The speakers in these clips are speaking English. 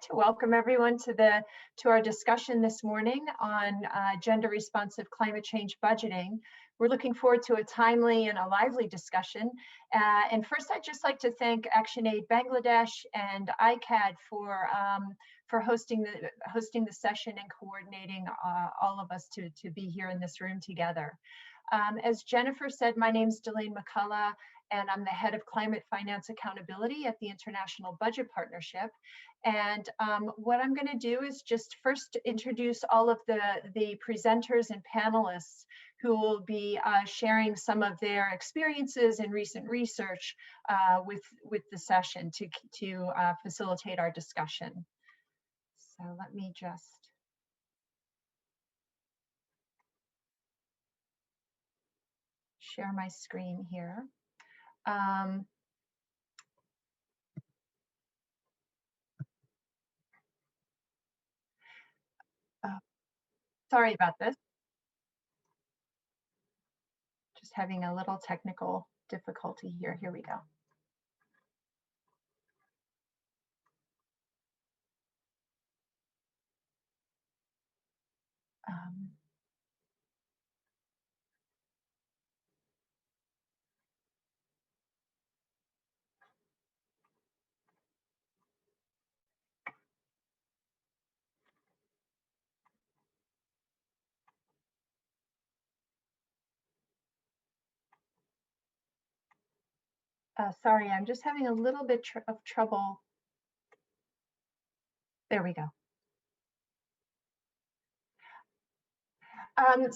like to welcome everyone to our discussion this morning on gender responsive climate change budgeting. We're looking forward to a timely and a lively discussion. And first, I'd just like to thank ActionAid Bangladesh and IIED for hosting the session and coordinating all of us to be here in this room together. As Jennifer said, my name's Delaine McCullough, and I'm the head of climate finance accountability at the International Budget Partnership. And what I'm going to do is just first introduce all of the presenters and panelists who will be sharing some of their experiences in recent research with the session to facilitate our discussion. So let me just share my screen here. Sorry about this. Just having a little technical difficulty here. Here we go. Sorry, I'm just having a little bit of trouble. There we go. I'm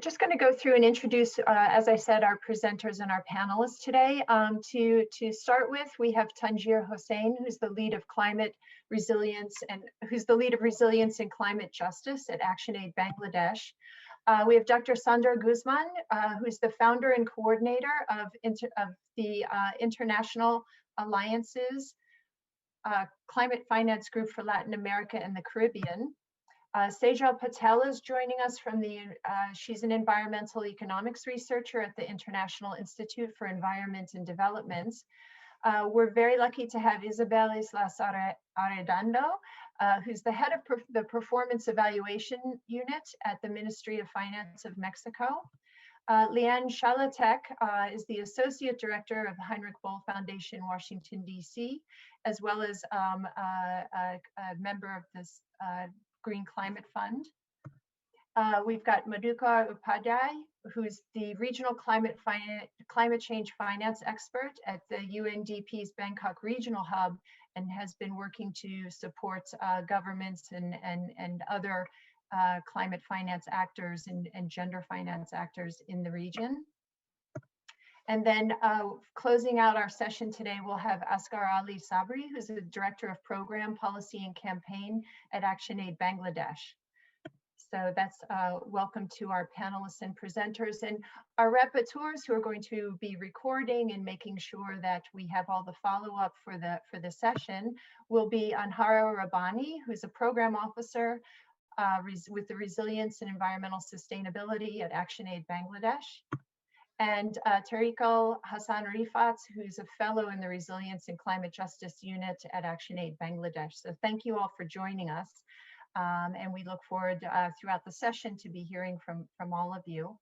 just going to go through and introduce, as I said, our presenters and our panelists today. To start with, we have Tanjir Hossain, who's the lead of climate resilience and who's the lead of resilience and climate justice at ActionAid Bangladesh. We have Dr. Sandra Guzman, who's the founder and coordinator of the International Alliance's Climate Finance Group for Latin America and the Caribbean. Sejal Patel is joining us from she's an environmental economics researcher at the International Institute for Environment and Development. We're very lucky to have Isabel Islas Arredondo, who's the head of the Performance Evaluation Unit at the Ministry of Finance of Mexico. Liane Schalatek is the Associate Director of the Heinrich Boll Foundation, Washington, D.C., as well as a member of this Green Climate Fund. We've got Madhukar Upadhya, who's the Regional Climate Change Finance Expert at the Undp's Bangkok Regional Hub and has been working to support governments and other climate finance actors and gender finance actors in the region. And then closing out our session today, we'll have Asghar Ali Sabri, who's the Director of Program, Policy and Campaign at ActionAid Bangladesh. So that's welcome to our panelists and presenters, and our rapporteurs who are going to be recording and making sure that we have all the follow-up for the session will be Anhara Rabbani, who's a Program Officer with the Resilience and Environmental Sustainability at ActionAid Bangladesh. And Tariqul Hassan Rifat, who's a fellow in the Resilience and Climate Justice Unit at ActionAid Bangladesh. So thank you all for joining us. And we look forward throughout the session to be hearing from all of you.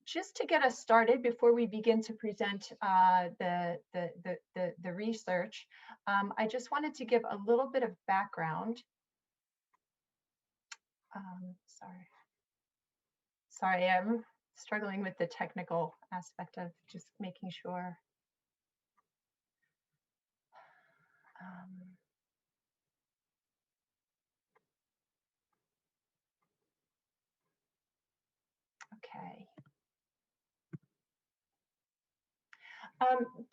Just to get us started, before we begin to present the research, I just wanted to give a little bit of background. Sorry, I'm struggling with the technical aspect of just making sure. Okay.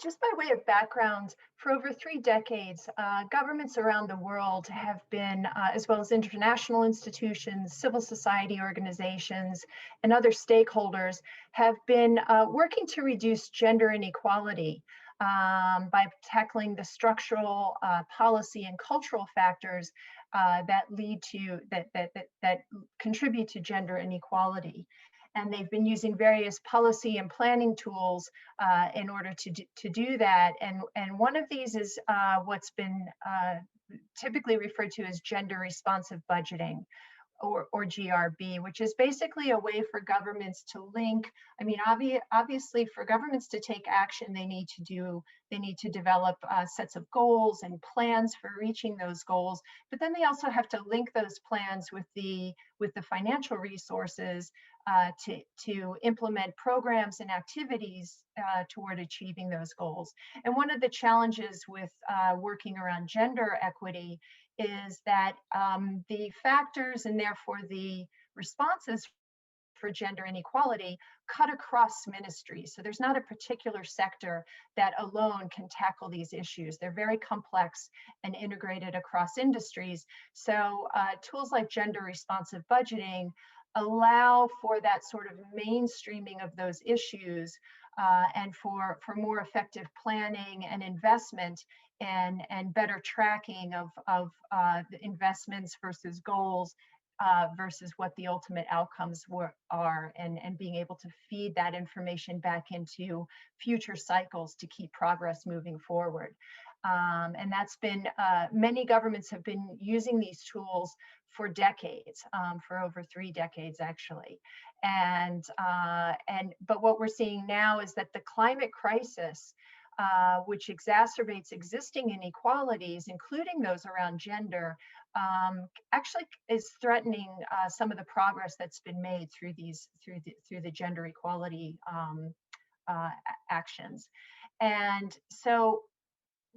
Just by way of background, for over 3 decades, governments around the world have been, as well as international institutions, civil society organizations, and other stakeholders, have been working to reduce gender inequality by tackling the structural, policy, and cultural factors that lead to that contribute to gender inequality. and they've been using various policy and planning tools in order to do that. And one of these is what's been typically referred to as gender responsive budgeting, or GRB, which is basically a way for governments to link. I mean, obviously, for governments to take action, they need to develop sets of goals and plans for reaching those goals. But then they also have to link those plans with the financial resources to implement programs and activities toward achieving those goals. And one of the challenges with working around gender equity is that the factors and therefore the responses for gender inequality cut across ministries. So there's not a particular sector that alone can tackle these issues. They're very complex and integrated across industries. So tools like gender responsive budgeting allow for that sort of mainstreaming of those issues and for more effective planning and investment and better tracking of the investments versus goals versus what the ultimate outcomes are, and being able to feed that information back into future cycles to keep progress moving forward. And that's been, many governments have been using these tools for decades, for over 3 decades actually. But what we're seeing now is that the climate crisis, which exacerbates existing inequalities, including those around gender, actually is threatening some of the progress that's been made through the gender equality actions. And so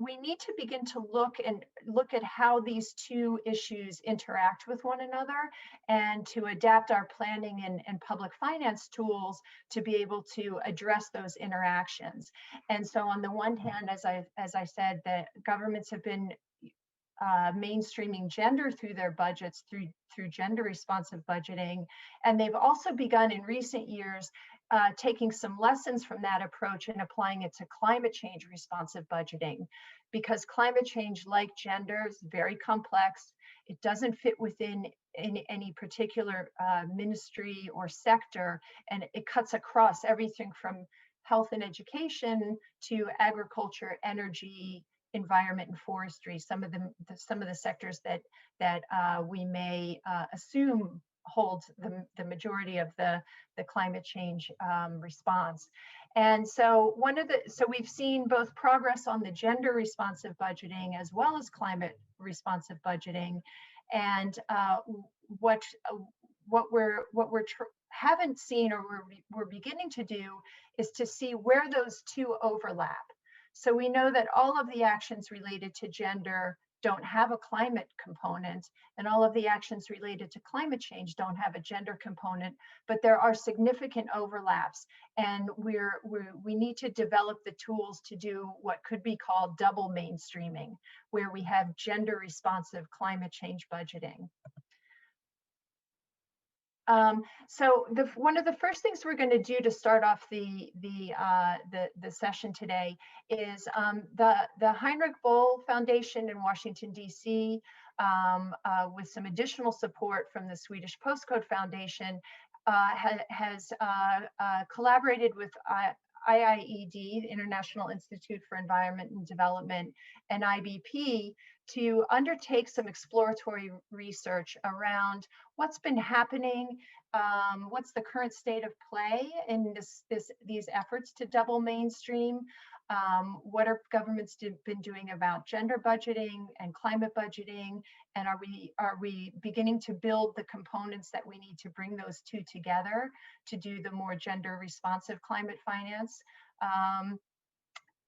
we need to begin to look at how these two issues interact with one another, and to adapt our planning and public finance tools to be able to address those interactions. And so on the one hand, as I said, that governments have been mainstreaming gender through their budgets through gender responsive budgeting, and they've also begun in recent years taking some lessons from that approach and applying it to climate change responsive budgeting, because climate change, like gender, is very complex. It doesn't fit within any particular ministry or sector, and it cuts across everything from health and education to agriculture, energy, environment, and forestry. Some of the sectors that we may assume hold the majority of the climate change response. And so we've seen both progress on the gender responsive budgeting as well as climate responsive budgeting. And what we're haven't seen, or we're beginning to do, is to see where those two overlap. So we know that all of the actions related to gender don't have a climate component, and all of the actions related to climate change don't have a gender component, but there are significant overlaps, and we need to develop the tools to do what could be called double mainstreaming, where we have gender responsive climate change budgeting. So one of the first things we're going to do to start off the session today is the Heinrich Boll Foundation in Washington, D.C., with some additional support from the Swedish Postcode Foundation, has collaborated with IIED, the International Institute for Environment and Development, and IBP to undertake some exploratory research around what's been happening, what's the current state of play in these efforts to double mainstream, what are governments been doing about gender budgeting and climate budgeting, and are we beginning to build the components that we need to bring those two together to do the more gender responsive climate finance.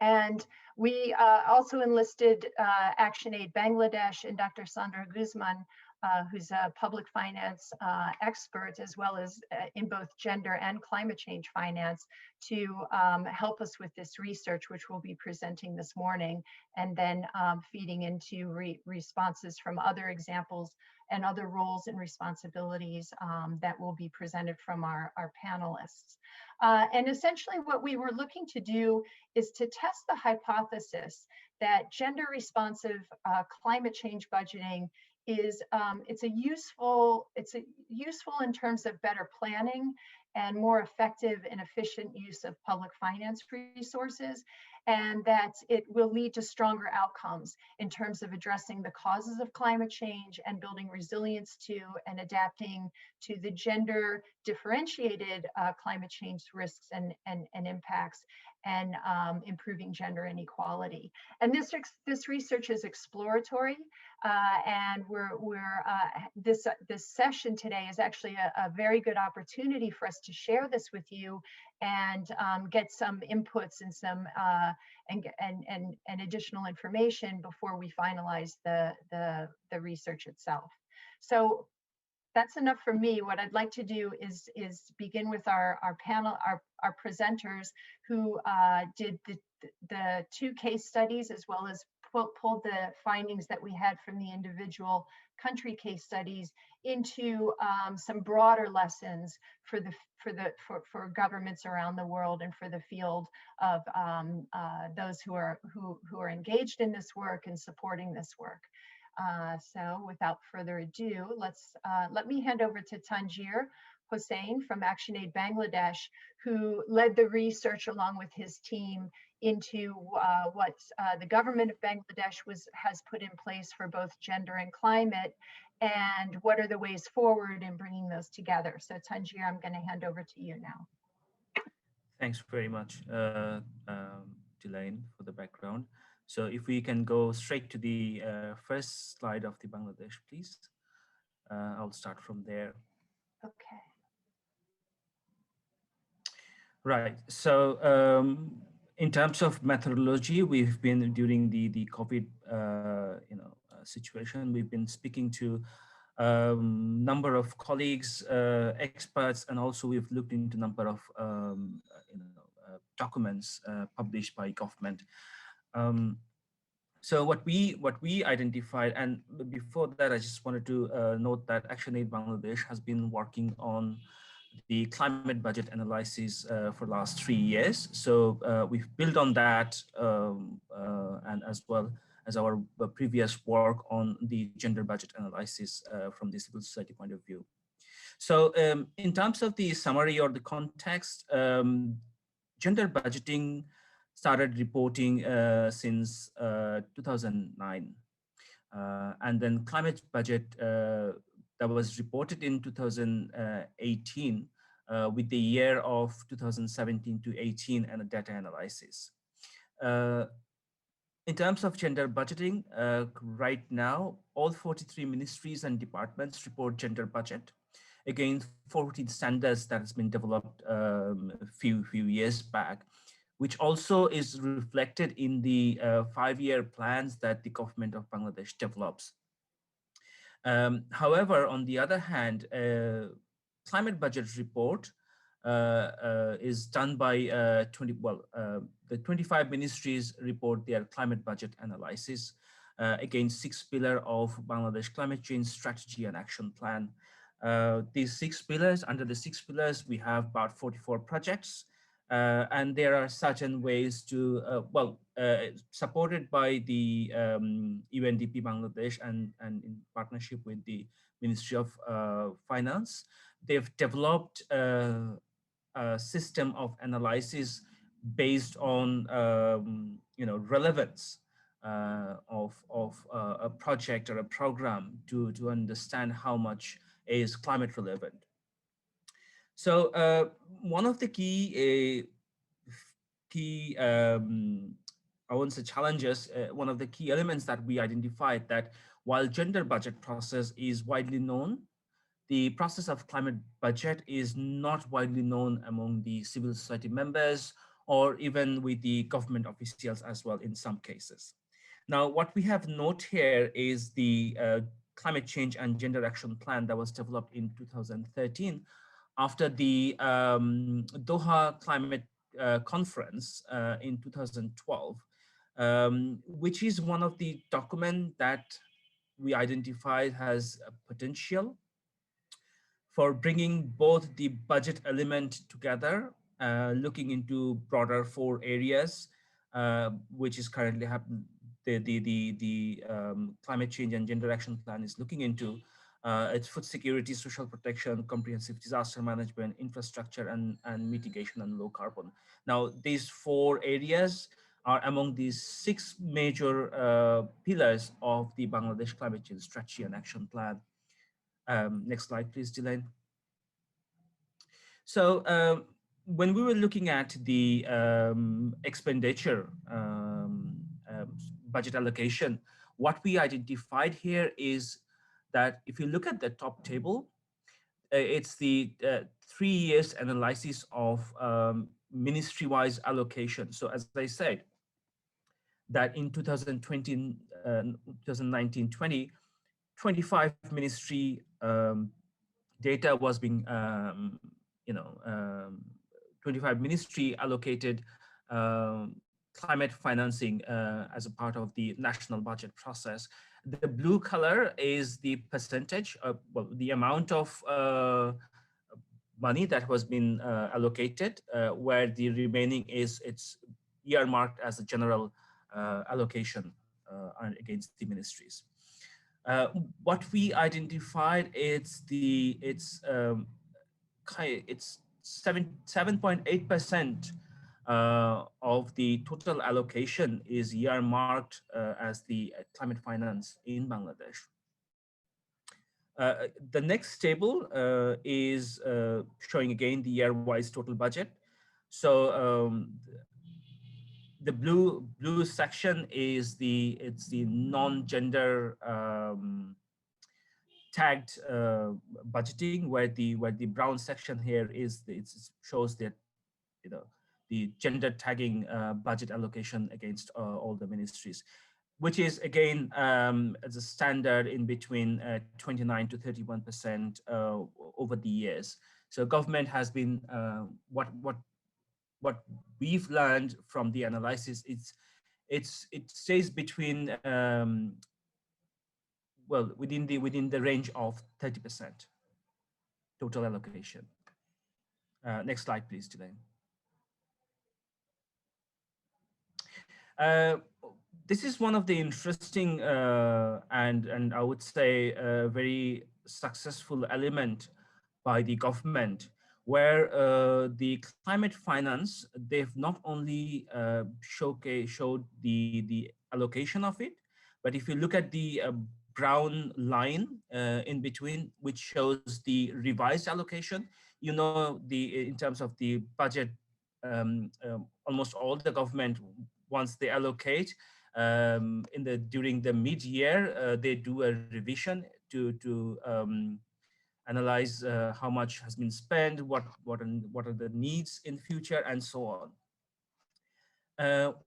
And we also enlisted ActionAid Bangladesh and Dr. Sandra Guzman, who's a public finance expert, as well as in both gender and climate change finance, to help us with this research, which we'll be presenting this morning, and then feeding into responses from other examples and other roles and responsibilities that will be presented from our panelists. And essentially what we were looking to do is to test the hypothesis that gender responsive climate change budgeting is it's useful in terms of better planning and more effective and efficient use of public finance resources, and that it will lead to stronger outcomes in terms of addressing the causes of climate change and building resilience to and adapting to the gender differentiated climate change risks and impacts, and improving gender inequality. And this research is exploratory, and this session today is actually a very good opportunity for us to share this with you and get some inputs and some and additional information before we finalize the research itself. So that's enough for me. What I'd like to do is begin with our panel, our presenters who did the 2 case studies, as well as pulled the findings that we had from the individual country case studies into some broader lessons for governments around the world and for the field of those who are engaged in this work and supporting this work. So without further ado, let me hand over to Tanjir Hossain from ActionAid Bangladesh, who led the research along with his team into what the government of Bangladesh has put in place for both gender and climate, and what are the ways forward in bringing those together. So Tanjir, I'm going to hand over to you now. Thanks very much, Delaine, for the background. So if we can go straight to the first slide of the Bangladesh, please. I'll start from there. Okay. Right. So in terms of methodology, we've been during the COVID situation, we've been speaking to number of colleagues, experts, and also we've looked into number of documents published by government. So what we identified, and before that, I just wanted to note that ActionAid Bangladesh has been working on the climate budget analysis for the last 3 years. So we've built on that, and as well as our previous work on the gender budget analysis from the civil society point of view. So in terms of the summary or the context, gender budgeting started reporting since 2009. And then climate budget that was reported in 2018 with the year of 2017 to 18 and a data analysis. In terms of gender budgeting, right now, all 43 ministries and departments report gender budget against 14 standards that has been developed a few years back, which also is reflected in the 5-year plans that the government of Bangladesh develops. However, on the other hand, climate budget report is done by the 25 ministries report their climate budget analysis against 6 pillars of Bangladesh climate change strategy and action plan. These 6 pillars, under the 6 pillars, we have about 44 projects. And there are certain ways to, supported by the UNDP Bangladesh and in partnership with the Ministry of Finance, they've developed a system of analysis based on relevance of a project or a program to understand how much is climate relevant. So one of the key I won't say challenges, one of the key elements that we identified that while gender budget process is widely known, the process of climate budget is not widely known among the civil society members or even with the government officials as well in some cases. Now, what we have note here is the climate change and gender action plan that was developed in 2013 after the Doha climate conference in 2012, which is one of the documents that we identified has a potential for bringing both the budget element together, looking into broader 4 areas, which is currently happening. The climate change and gender action plan is looking into It's food security, social protection, comprehensive disaster management, infrastructure, and mitigation and low carbon. Now, these four areas are among these six major pillars of the Bangladesh Climate Change Strategy and Action Plan. Next slide, please, Delaine. So when we were looking at the expenditure budget allocation, what we identified here is that if you look at the top table, it's the 3 years analysis of ministry-wise allocation. So as I said, that in 2020, 2019-20, 25 ministry data was being, 25 ministry allocated climate financing as a part of the national budget process. The blue color is the percentage of, well, the amount of money that was been allocated, where the remaining is it's earmarked as a general allocation against the ministries. What we identified is it's 7.8% of the total allocation is earmarked as the climate finance in Bangladesh. The next table is showing again the year-wise total budget. So the blue section is the non-gender tagged budgeting, where the brown section here is it shows that the gender tagging budget allocation against all the ministries, which is again as a standard in between 29 to 31% over the years. So government has been what we've learned from the analysis. It stays between well within the range of 30% total allocation. Next slide, please, Delaine. This is one of the interesting and I would say very successful element by the government, where the climate finance, they've not only showed the allocation of it, but if you look at the brown line in between, which shows the revised allocation, in terms of the budget, almost all the government, once they allocate during the mid-year, they do a revision to analyze how much has been spent, what are the needs in future, and so on.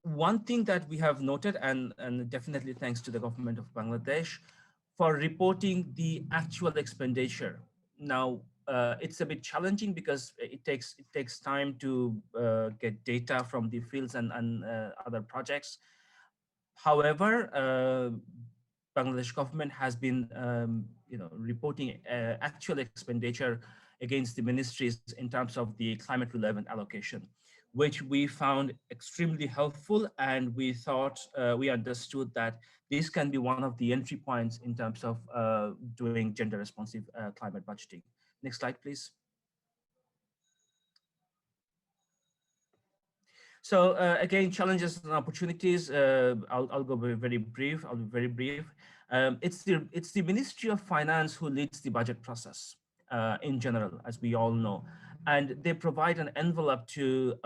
One thing that we have noted, and definitely thanks to the government of Bangladesh, for reporting the actual expenditure. Now, it's a bit challenging because it takes time to get data from the fields and other projects. However, Bangladesh government has been reporting actual expenditure against the ministries in terms of the climate relevant allocation, which we found extremely helpful, and we thought we understood that this can be one of the entry points in terms of doing gender responsive climate budgeting. Next slide, please. So again, challenges and opportunities. I'll go very brief. I'll be very brief. It's the Ministry of Finance who leads the budget process in general, as we all know, and they provide an envelope to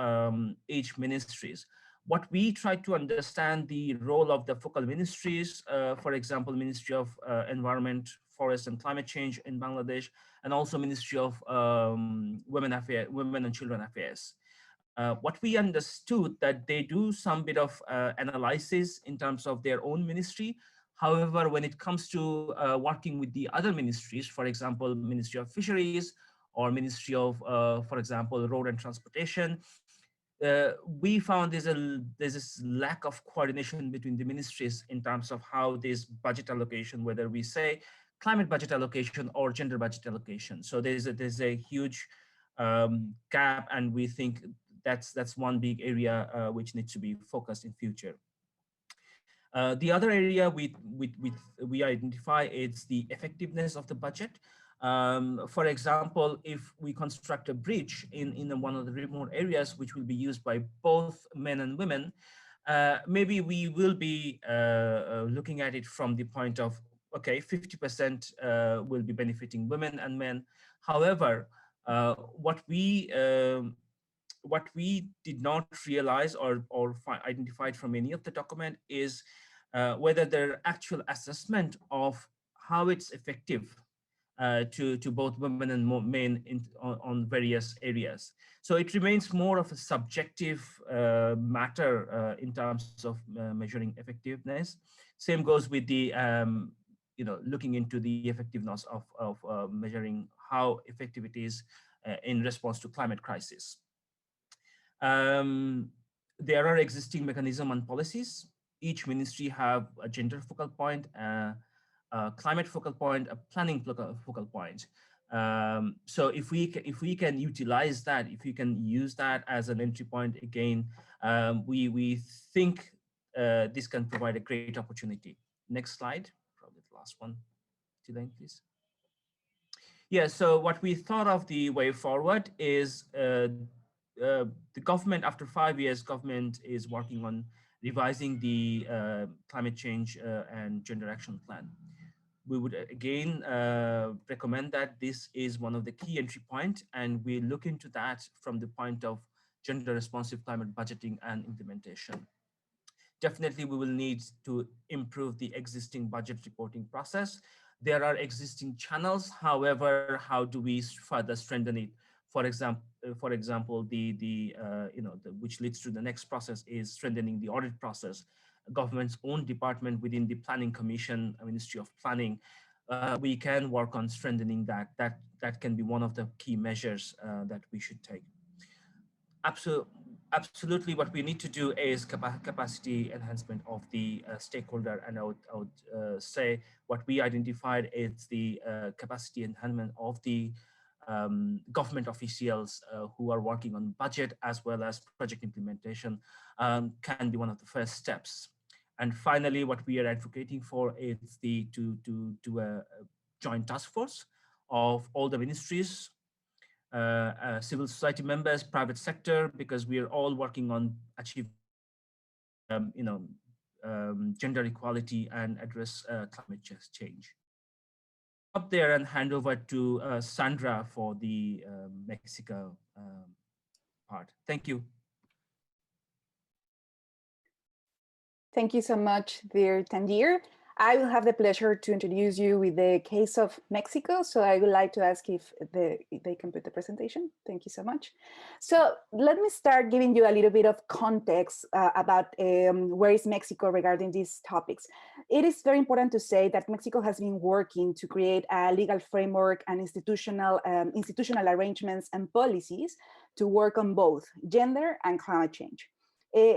each ministries. What we try to understand the role of the focal ministries, for example, Ministry of Environment, Forest and Climate Change in Bangladesh, and also Ministry of Women and Children Affairs. What we understood that they do some bit of analysis in terms of their own ministry. However, when it comes to working with the other ministries, for example, Ministry of Fisheries or Ministry of, for example, Road and Transportation, we found there's this lack of coordination between the ministries in terms of how this budget allocation, whether we say climate budget allocation or gender budget allocation. So there's a huge gap, and we think that's one big area which needs to be focused in future. The other area we identify is the effectiveness of the budget. For example, if we construct a bridge in one of the remote areas, which will be used by both men and women, maybe we will be looking at it from the point of, okay, 50% will be benefiting women and men. However, what we did not realize or identified from any of the document is whether their actual assessment of how it's effective to both women and men on various areas. So it remains more of a subjective matter in terms of measuring effectiveness. Same goes with the looking into the effectiveness of measuring how effective it is in response to climate crisis. There are existing mechanisms and policies. Each ministry have a gender focal point, a climate focal point, a planning focal point. So if we can utilize that, if we can use that as an entry point again, we think this can provide a great opportunity. Next slide, probably the last one. Delaine, please. Yeah, so what we thought of the way forward is the government, after 5 years, government is working on revising the climate change and gender action plan. We would again recommend that this is one of the key entry points, and we look into that from the point of gender responsive climate budgeting and implementation. Definitely, we will need to improve the existing budget reporting process. There are existing channels. However, how do we further strengthen it? For example, which leads to the next process is strengthening the audit process. Government's own department within the Planning Commission, Ministry of Planning, we can work on strengthening that. That can be one of the key measures that we should take. Absolutely, what we need to do is capacity enhancement of the stakeholder, and I would say what we identified is the capacity enhancement of the government officials who are working on budget as well as project implementation can be one of the first steps. And finally, what we are advocating for is to do a joint task force of all the ministries, civil society members, private sector, because we are all working on achieving, gender equality and address climate change. Up there and hand over to Sandra for the Mexico part. Thank you. Thank you so much, dear Tanjir. I will have the pleasure to introduce you with the case of Mexico. So I would like to ask if they can put the presentation. Thank you so much. So let me start giving you a little bit of context about where is Mexico regarding these topics. It is very important to say that Mexico has been working to create a legal framework and institutional arrangements and policies to work on both gender and climate change.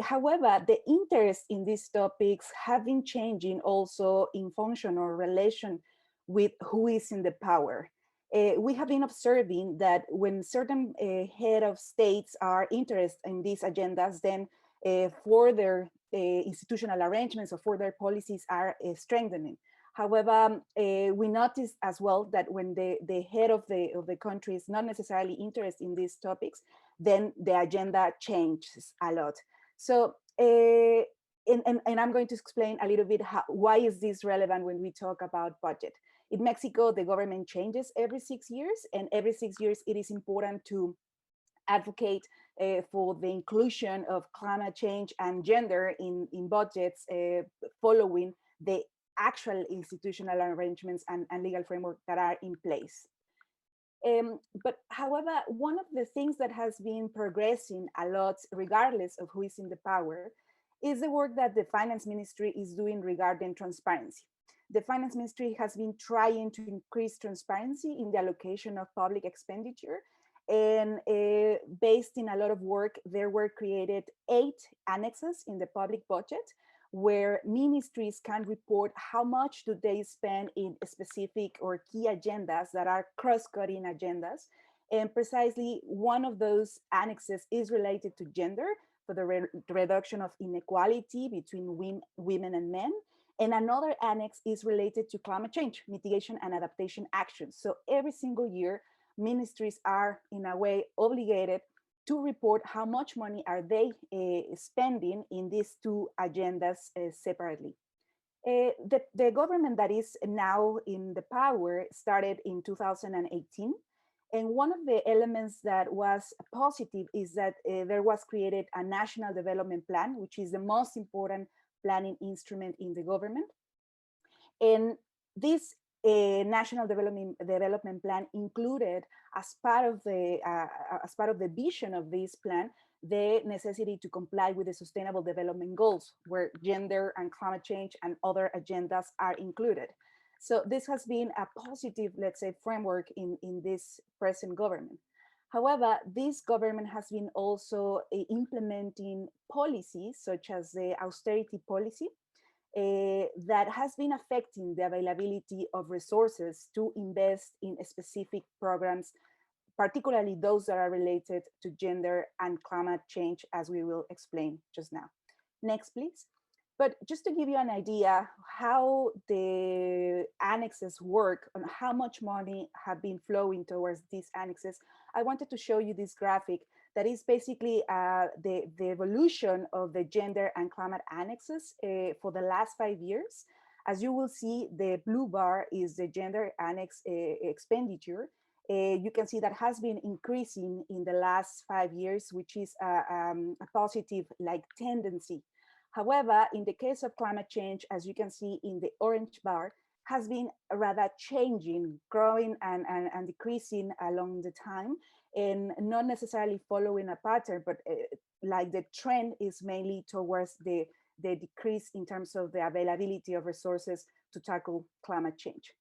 However, the interest in these topics have been changing also in function or relation with who is in the power. We have been observing that when certain head of states are interested in these agendas, then further institutional arrangements or further policies are strengthening. However, we notice as well that when the head of the country is not necessarily interested in these topics, then the agenda changes a lot. So, and I'm going to explain a little bit why is this relevant when we talk about budget. In Mexico, the government changes every 6 years, and every 6 years it is important to advocate for the inclusion of climate change and gender in budgets following the actual institutional arrangements and legal framework that are in place. But however, one of the things that has been progressing a lot, regardless of who is in the power, is the work that the Finance Ministry is doing regarding transparency. The Finance Ministry has been trying to increase transparency in the allocation of public expenditure, and based in a lot of work, there were created 8 annexes in the public budget where ministries can report how much do they spend in specific or key agendas that are cross-cutting agendas. And precisely one of those annexes is related to gender. for the reduction of inequality between women and men. And another annex is related to climate change, mitigation and adaptation actions. So every single year, ministries are in a way obligated to report how much money are they spending in these two agendas separately. The government that is now in the power started in 2018. And one of the elements that was positive is that there was created a national development plan, which is the most important planning instrument in the government. And this national development plan included, as part of the vision of this plan, the necessity to comply with the Sustainable Development Goals, where gender and climate change and other agendas are included. So this has been a positive, let's say, framework in this present government. However, this government has been also implementing policies such as the austerity policy that has been affecting the availability of resources to invest in specific programs, particularly those that are related to gender and climate change, as we will explain just now. Next, please. But just to give you an idea how the annexes work and how much money have been flowing towards these annexes, I wanted to show you this graphic that is basically the evolution of the gender and climate annexes for the last 5 years. As you will see, the blue bar is the gender annex expenditure. You can see that has been increasing in the last 5 years, which is a positive tendency. However, in the case of climate change, as you can see in the orange bar, has been rather changing, growing and decreasing along the time, and not necessarily following a pattern, but like the trend is mainly towards the decrease in terms of the availability of resources to tackle climate change.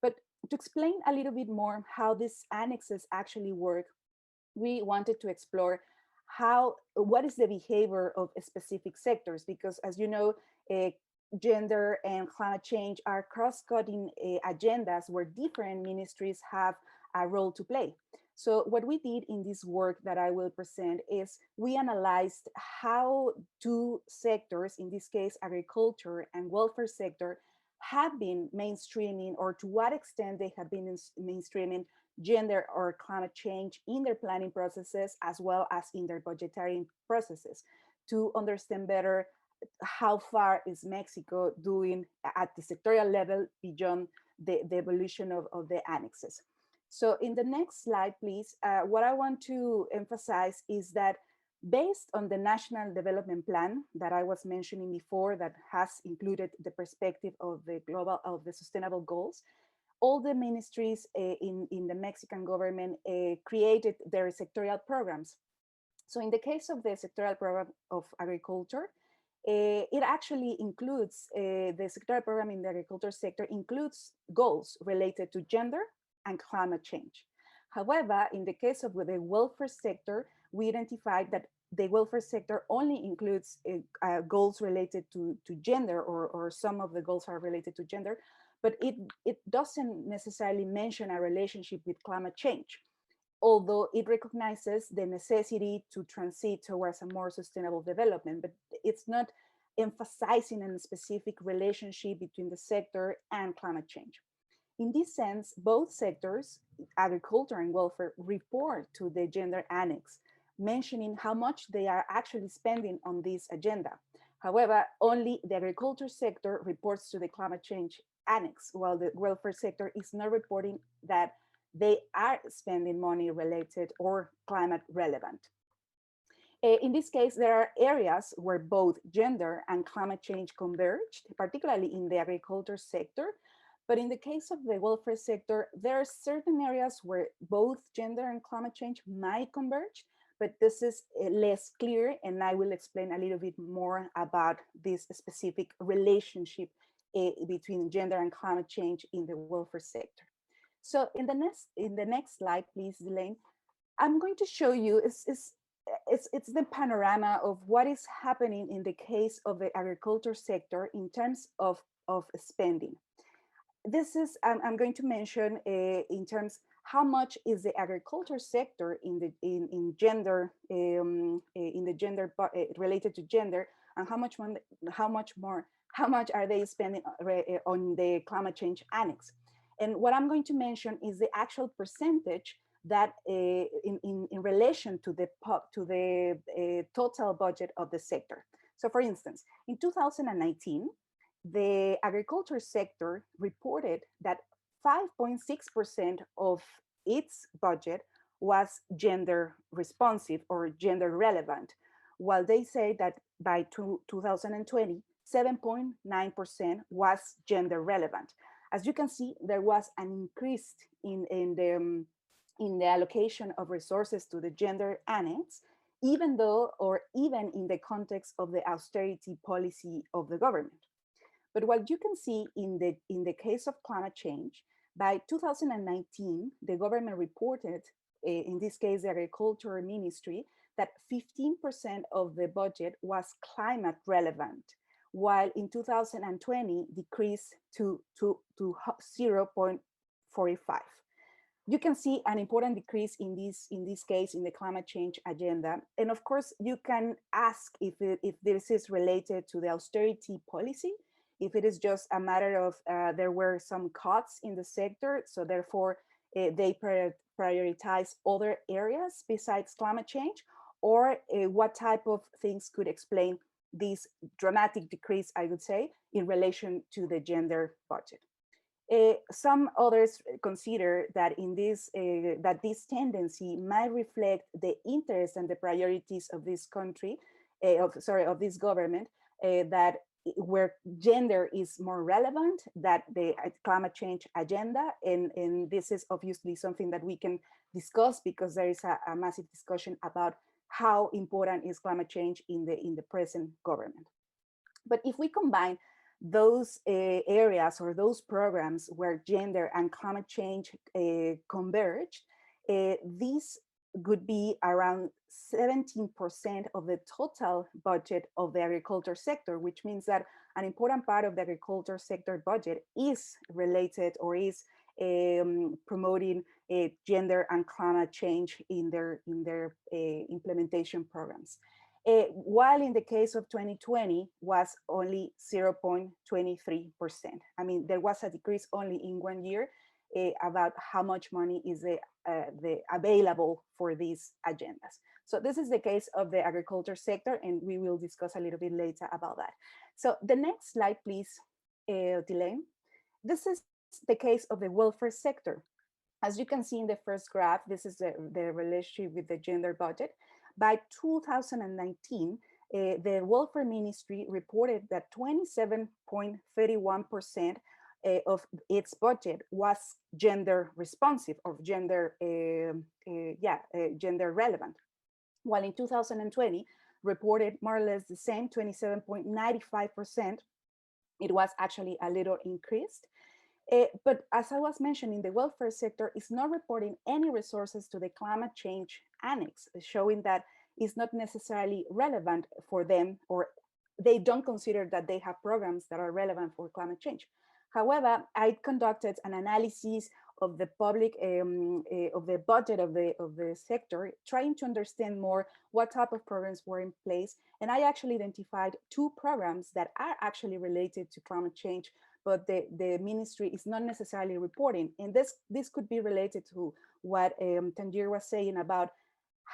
But to explain a little bit more how these annexes actually work, we wanted to explore what is the behavior of specific sectors, because as you know, gender and climate change are cross-cutting agendas where different ministries have a role to play. So what we did in this work that I will present is we analyzed how two sectors, in this case, agriculture and welfare sector, have been mainstreaming, or to what extent they have been mainstreaming gender or climate change in their planning processes, as well as in their budgetary processes, to understand better how far is Mexico doing at the sectorial level beyond the evolution of the annexes. So in the next slide, please, what I want to emphasize is that based on the National Development Plan that I was mentioning before, that has included the perspective of the sustainable goals, all the ministries in the Mexican government created their sectorial programs. So in the case of the sectorial program of agriculture, it actually includes, the sectorial program in the agriculture sector includes goals related to gender and climate change. However, in the case of the welfare sector, we identified that the welfare sector only includes goals related to gender, or some of the goals are related to gender, but it doesn't necessarily mention a relationship with climate change, although it recognizes the necessity to transit towards a more sustainable development, but it's not emphasizing a specific relationship between the sector and climate change. In this sense, both sectors, agriculture and welfare, report to the gender annex, mentioning how much they are actually spending on this agenda. However, only the agriculture sector reports to the climate change annex, while the welfare sector is not reporting that they are spending money related or climate relevant. In this case, there are areas where both gender and climate change converged, particularly in the agriculture sector. But in the case of the welfare sector, there are certain areas where both gender and climate change might converge, but this is less clear, and I will explain a little bit more about this specific relationship between gender and climate change in the welfare sector. So in the next slide, please, Delaine, I'm going to show you it's the panorama of what is happening in the case of the agriculture sector in terms of spending. This is, I'm going to mention in terms how much is the agriculture sector in the gender related to gender, and how much are they spending on the climate change annex. And what I'm going to mention is the actual percentage that in relation to the total budget of the sector. So for instance, in 2019, the agriculture sector reported that 5.6% of its budget was gender responsive or gender relevant, while they say that by 2020, 7.9% was gender relevant. As you can see, there was an increase in the allocation of resources to the gender annex, even in the context of the austerity policy of the government. But what you can see in the case of climate change, by 2019, the government reported, in this case, the Agriculture Ministry, that 15% of the budget was climate relevant, while in 2020 decreased to 0.45. You can see an important decrease in this case in the climate change agenda. And of course, you can ask if this is related to the austerity policy, if it is just a matter of there were some cuts in the sector, so therefore they prioritize other areas besides climate change, or what type of things could explain this dramatic decrease, I would say, in relation to the gender budget. Some others consider that that this tendency might reflect the interests and the priorities of this country, of this government, that where gender is more relevant than the climate change agenda, and this is obviously something that we can discuss because there is a massive discussion about how important is climate change in the present government. But if we combine those areas or those programs where gender and climate change converge, these would be around 17% of the total budget of the agriculture sector, which means that an important part of the agriculture sector budget is related or is promoting gender and climate change in their implementation programs. While in the case of 2020 was only 0.23%. I mean, there was a decrease only in 1 year about how much money is available for these agendas. So this is the case of the agriculture sector, and we will discuss a little bit later about that. So the next slide, please, Delaine. This is the case of the welfare sector. As you can see in the first graph, this is the relationship with the gender budget. By 2019, the welfare ministry reported that 27.31% of its budget was gender responsive or gender relevant, while in 2020 reported more or less the same, 27.95%. It was actually a little increased. But as I was mentioning, the welfare sector is not reporting any resources to the climate change annex, showing that it's not necessarily relevant for them, or they don't consider that they have programs that are relevant for climate change. However, I conducted an analysis of the public, of the budget of the sector, trying to understand more what type of programs were in place. And I actually identified 2 programs that are actually related to climate change, but the ministry is not necessarily reporting. And this could be related to what Tanjir was saying about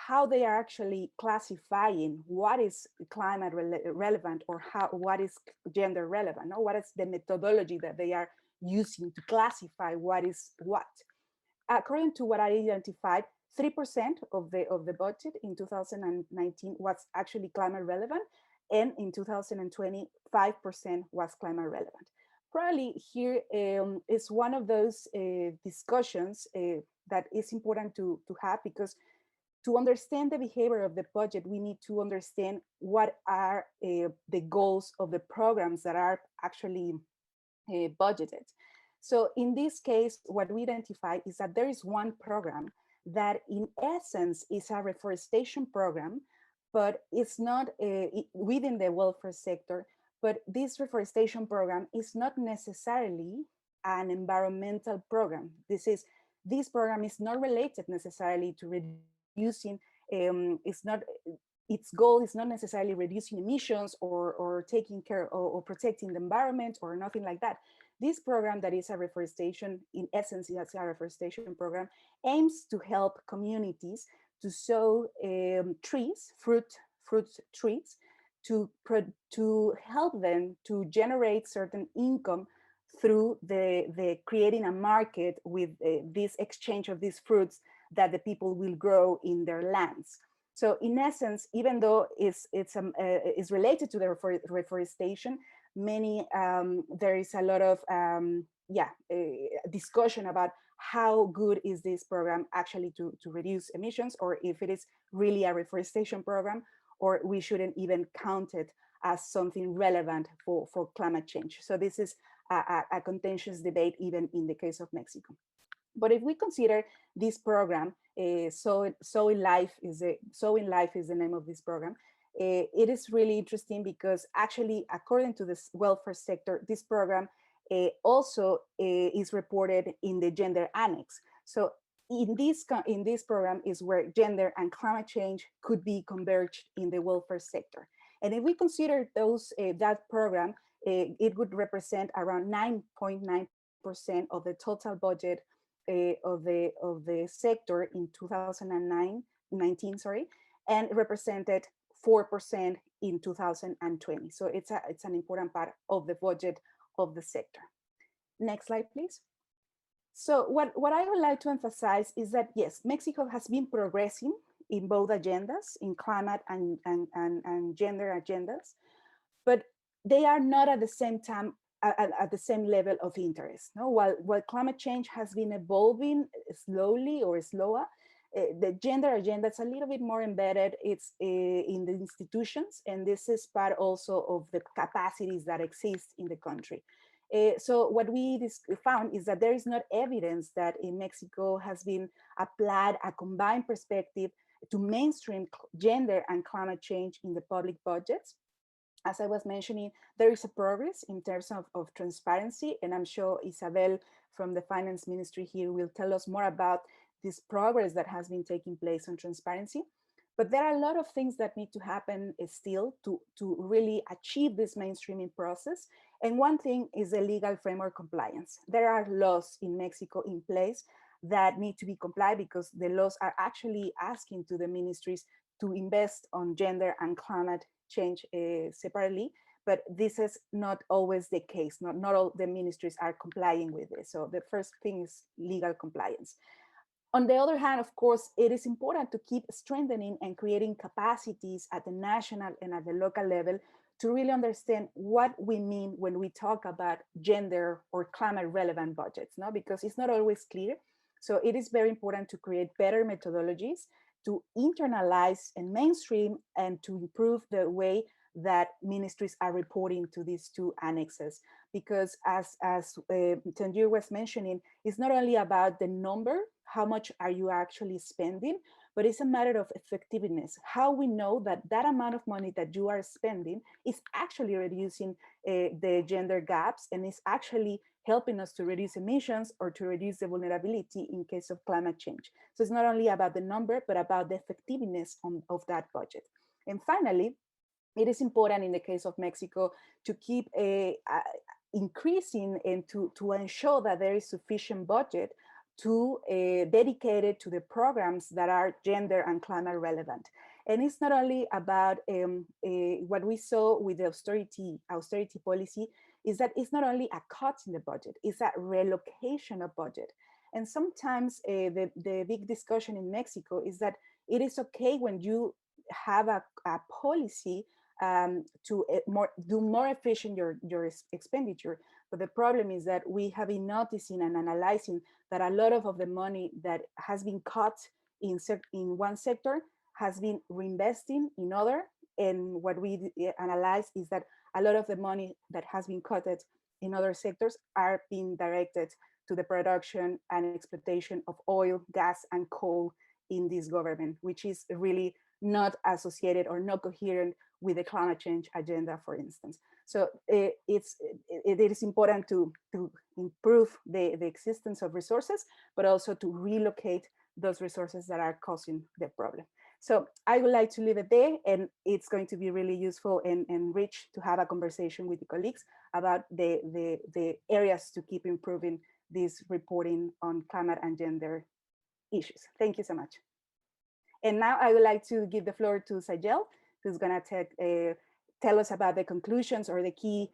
how they are actually classifying what is climate relevant or what is gender relevant, or what is the methodology that they are using to classify what is what. According to what I identified, 3% of the budget in 2019 was actually climate relevant, and in 2020, 5% was climate relevant. Probably here is one of those discussions that is important to have, because to understand the behavior of the budget, we need to understand what are the goals of the programs that are actually budgeted. So in this case, what we identified is that there is one program that in essence is a reforestation program, but it's not within the welfare sector, but this reforestation program is not necessarily an environmental program. This is this program is not related necessarily to reducing, its goal is not necessarily reducing emissions or taking care or protecting the environment or nothing like that. This program that is a reforestation, in essence, it's a reforestation program, aims to help communities to sow trees, fruit trees, to help them to generate certain income through the creating a market with this exchange of these fruits that the people will grow in their lands. So in essence, even though it's related to the reforestation, there is a lot of discussion about how good is this program actually to reduce emissions, or if it is really a reforestation program, or we shouldn't even count it as something relevant for climate change. So this is a contentious debate even in the case of Mexico. But if we consider this program, So in Life is the name of this program. It is really interesting because actually, according to the welfare sector, this program also is reported in the gender annex. So in this program is where gender and climate change could be converged in the welfare sector. And if we consider that program, it would represent around 9.9% of the total budget of the sector in 2019, and represented 4% in 2020. So it's an important part of the budget of the sector. Next slide, please. So what I would like to emphasize is that, yes, Mexico has been progressing in both agendas, in climate and gender agendas, but they are not at the same time at the same level of interest. No? While climate change has been evolving slowly or slower, the gender agenda is a little bit more embedded. It's in the institutions, and this is part also of the capacities that exist in the country. So what we found is that there is not evidence that in Mexico has been applied a combined perspective to mainstream gender and climate change in the public budgets. As I was mentioning, there is a progress in terms of transparency, and I'm sure Isabel from the Finance Ministry here will tell us more about this progress that has been taking place on transparency. But there are a lot of things that need to happen still to really achieve this mainstreaming process. And one thing is the legal framework compliance. There are laws in Mexico in place that need to be complied because the laws are actually asking to the ministries to invest on gender and climate change separately, but this is not always the case. Not all the ministries are complying with this. So the first thing is legal compliance. On the other hand, of course, it is important to keep strengthening and creating capacities at the national and at the local level to really understand what we mean when we talk about gender or climate relevant budgets, no? Because it's not always clear. So it is very important to create better methodologies to internalize and mainstream and to improve the way that ministries are reporting to these two annexes. Because as Tanjir was mentioning, it's not only about the number, how much are you actually spending, but it's a matter of effectiveness. How we know that that amount of money that you are spending is actually reducing the gender gaps and is actually helping us to reduce emissions or to reduce the vulnerability in case of climate change. So it's not only about the number, but about the effectiveness of that budget. And finally, it is important in the case of Mexico to keep increasing and to ensure that there is sufficient budget to dedicated to the programs that are gender and climate relevant. And it's not only about what we saw with the austerity policy, is that it's not only a cut in the budget, it's a relocation of budget. And sometimes the big discussion in Mexico is that it is okay when you have a policy to do more efficient your expenditure. But the problem is that we have been noticing and analyzing that a lot of the money that has been cut in one sector has been reinvesting in other. And what we analyze is that a lot of the money that has been cut in other sectors are being directed to the production and exploitation of oil, gas, and coal in this government, which is really not associated or not coherent with the climate change agenda, for instance. So it is important to improve the existence of resources, but also to relocate those resources that are causing the problem. So I would like to leave it there, and it's going to be really useful and rich to have a conversation with the colleagues about the areas to keep improving this reporting on climate and gender issues. Thank you so much. And now I would like to give the floor to Sejal, who's gonna tell us about the conclusions or the key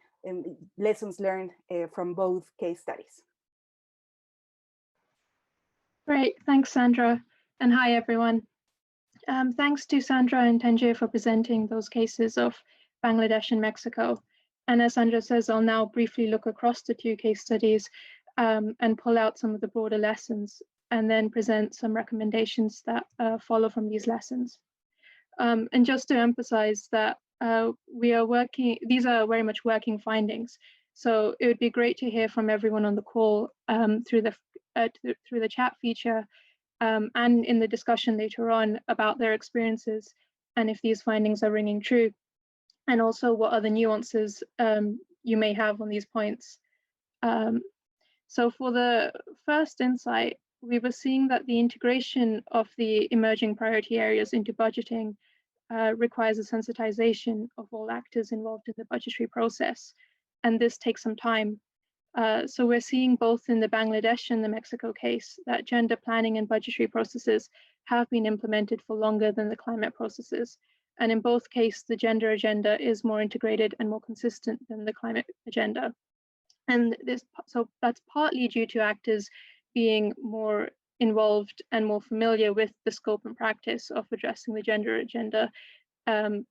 lessons learned from both case studies. Great, thanks Sandra, and hi everyone. Thanks to Sandra and Tanjir for presenting those cases of Bangladesh and Mexico. And as Sandra says, I'll now briefly look across the two case studies and pull out some of the broader lessons, and then present some recommendations that follow from these lessons. And just to emphasize that these are very much working findings. So it would be great to hear from everyone on the call through the chat feature and in the discussion later on about their experiences and if these findings are ringing true, and also what other nuances you may have on these points. So for the first insight, we were seeing that the integration of the emerging priority areas into budgeting requires a sensitization of all actors involved in the budgetary process, and this takes some time. So we're seeing both in the Bangladesh and the Mexico case that gender planning and budgetary processes have been implemented for longer than the climate processes. And in both cases, the gender agenda is more integrated and more consistent than the climate agenda. And so that's partly due to actors being more involved and more familiar with the scope and practice of addressing the gender agenda, the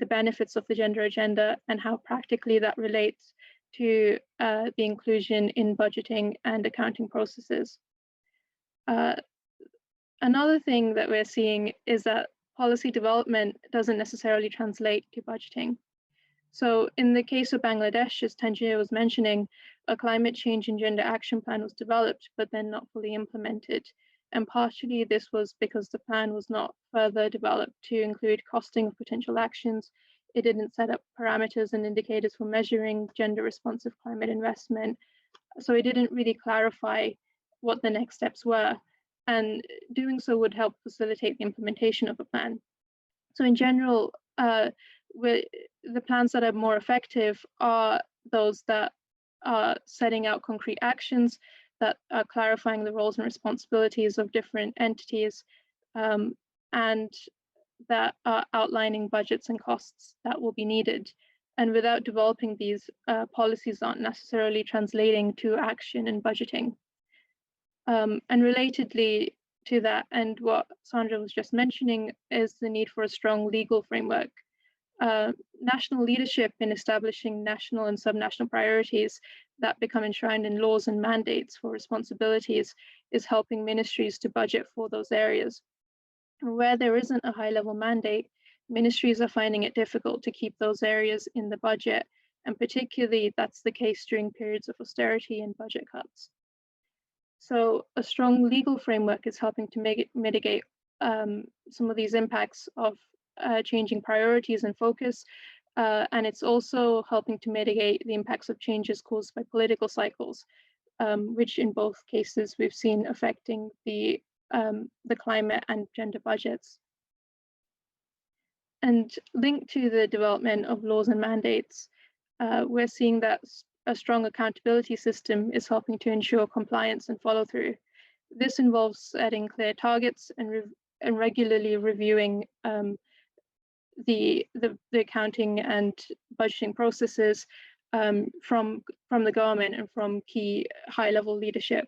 benefits of the gender agenda, and how practically that relates to the inclusion in budgeting and accounting processes. Another thing that we're seeing is that policy development doesn't necessarily translate to budgeting. So in the case of Bangladesh, as Tanjir was mentioning, a climate change and gender action plan was developed, but then not fully implemented. And partially this was because the plan was not further developed to include costing of potential actions. It didn't set up parameters and indicators for measuring gender responsive climate investment. So it didn't really clarify what the next steps were. And doing so would help facilitate the implementation of a plan. So in general, the plans that are more effective are those that are setting out concrete actions, that are clarifying the roles and responsibilities of different entities, and that are outlining budgets and costs that will be needed. And without developing these, policies aren't necessarily translating to action and budgeting. And relatedly to that, and what Sandra was just mentioning, is the need for a strong legal framework. National leadership in establishing national and subnational priorities that become enshrined in laws and mandates for responsibilities is helping ministries to budget for those areas. And where there isn't a high-level mandate, ministries are finding it difficult to keep those areas in the budget, and particularly that's the case during periods of austerity and budget cuts. So a strong legal framework is helping to mitigate some of these impacts of changing priorities and focus, and it's also helping to mitigate the impacts of changes caused by political cycles, which in both cases we've seen affecting the climate and gender budgets. And linked to the development of laws and mandates, we're seeing that a strong accountability system is helping to ensure compliance and follow through. This involves setting clear targets and regularly reviewing the accounting and budgeting processes from the government and from key high-level leadership.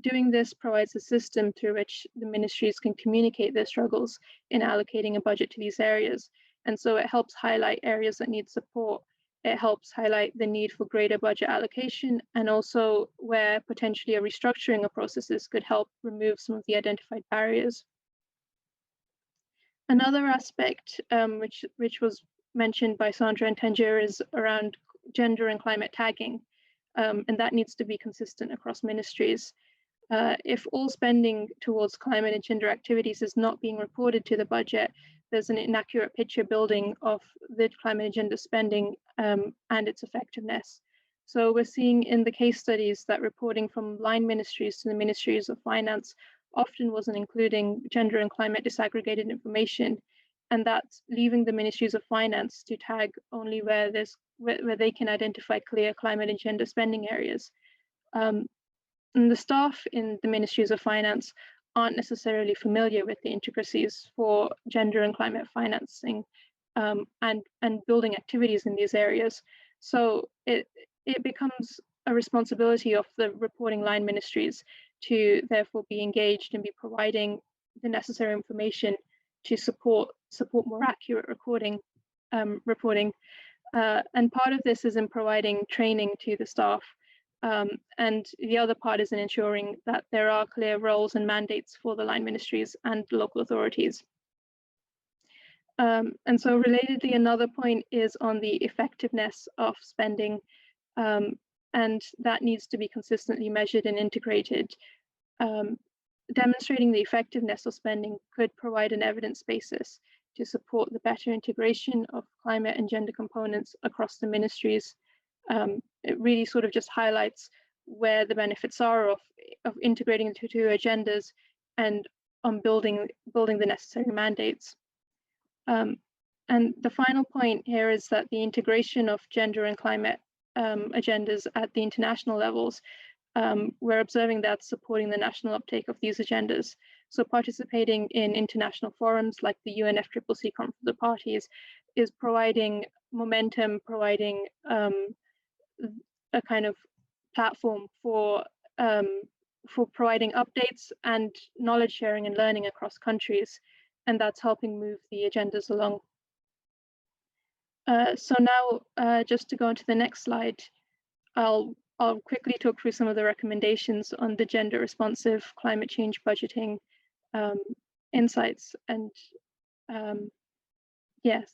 Doing this provides a system through which the ministries can communicate their struggles in allocating a budget to these areas. And so it helps highlight areas that need support. It helps highlight the need for greater budget allocation, and also where potentially a restructuring of processes could help remove some of the identified barriers. Another aspect which was mentioned by Sandra and Tanjir is around gender and climate tagging, and that needs to be consistent across ministries. If all spending towards climate and gender activities is not being reported to the budget, there's an inaccurate picture building of the climate agenda spending and its effectiveness. So we're seeing in the case studies that reporting from line ministries to the ministries of finance often wasn't including gender and climate disaggregated information, and that's leaving the ministries of finance to tag only where they can identify clear climate and gender spending areas. And the staff in the ministries of finance aren't necessarily familiar with the intricacies for gender and climate financing and building activities in these areas. So it becomes a responsibility of the reporting line ministries to therefore be engaged and be providing the necessary information to support more accurate reporting. And part of this is in providing training to the staff. And the other part is in ensuring that there are clear roles and mandates for the line ministries and local authorities. And so relatedly, another point is on the effectiveness of spending, and that needs to be consistently measured and integrated. Demonstrating the effectiveness of spending could provide an evidence basis to support the better integration of climate and gender components across the ministries. It really sort of just highlights where the benefits are of integrating the two agendas and on building the necessary mandates. And the final point here is that the integration of gender and climate agendas at the international levels, we're observing that supporting the national uptake of these agendas. So participating in international forums like the UNFCCC Conference of the Parties is providing momentum, providing a kind of platform for providing updates and knowledge sharing and learning across countries, and that's helping move the agendas along. So now, just to go on to the next slide, I'll quickly talk through some of the recommendations on the gender responsive climate change budgeting insights, and yes,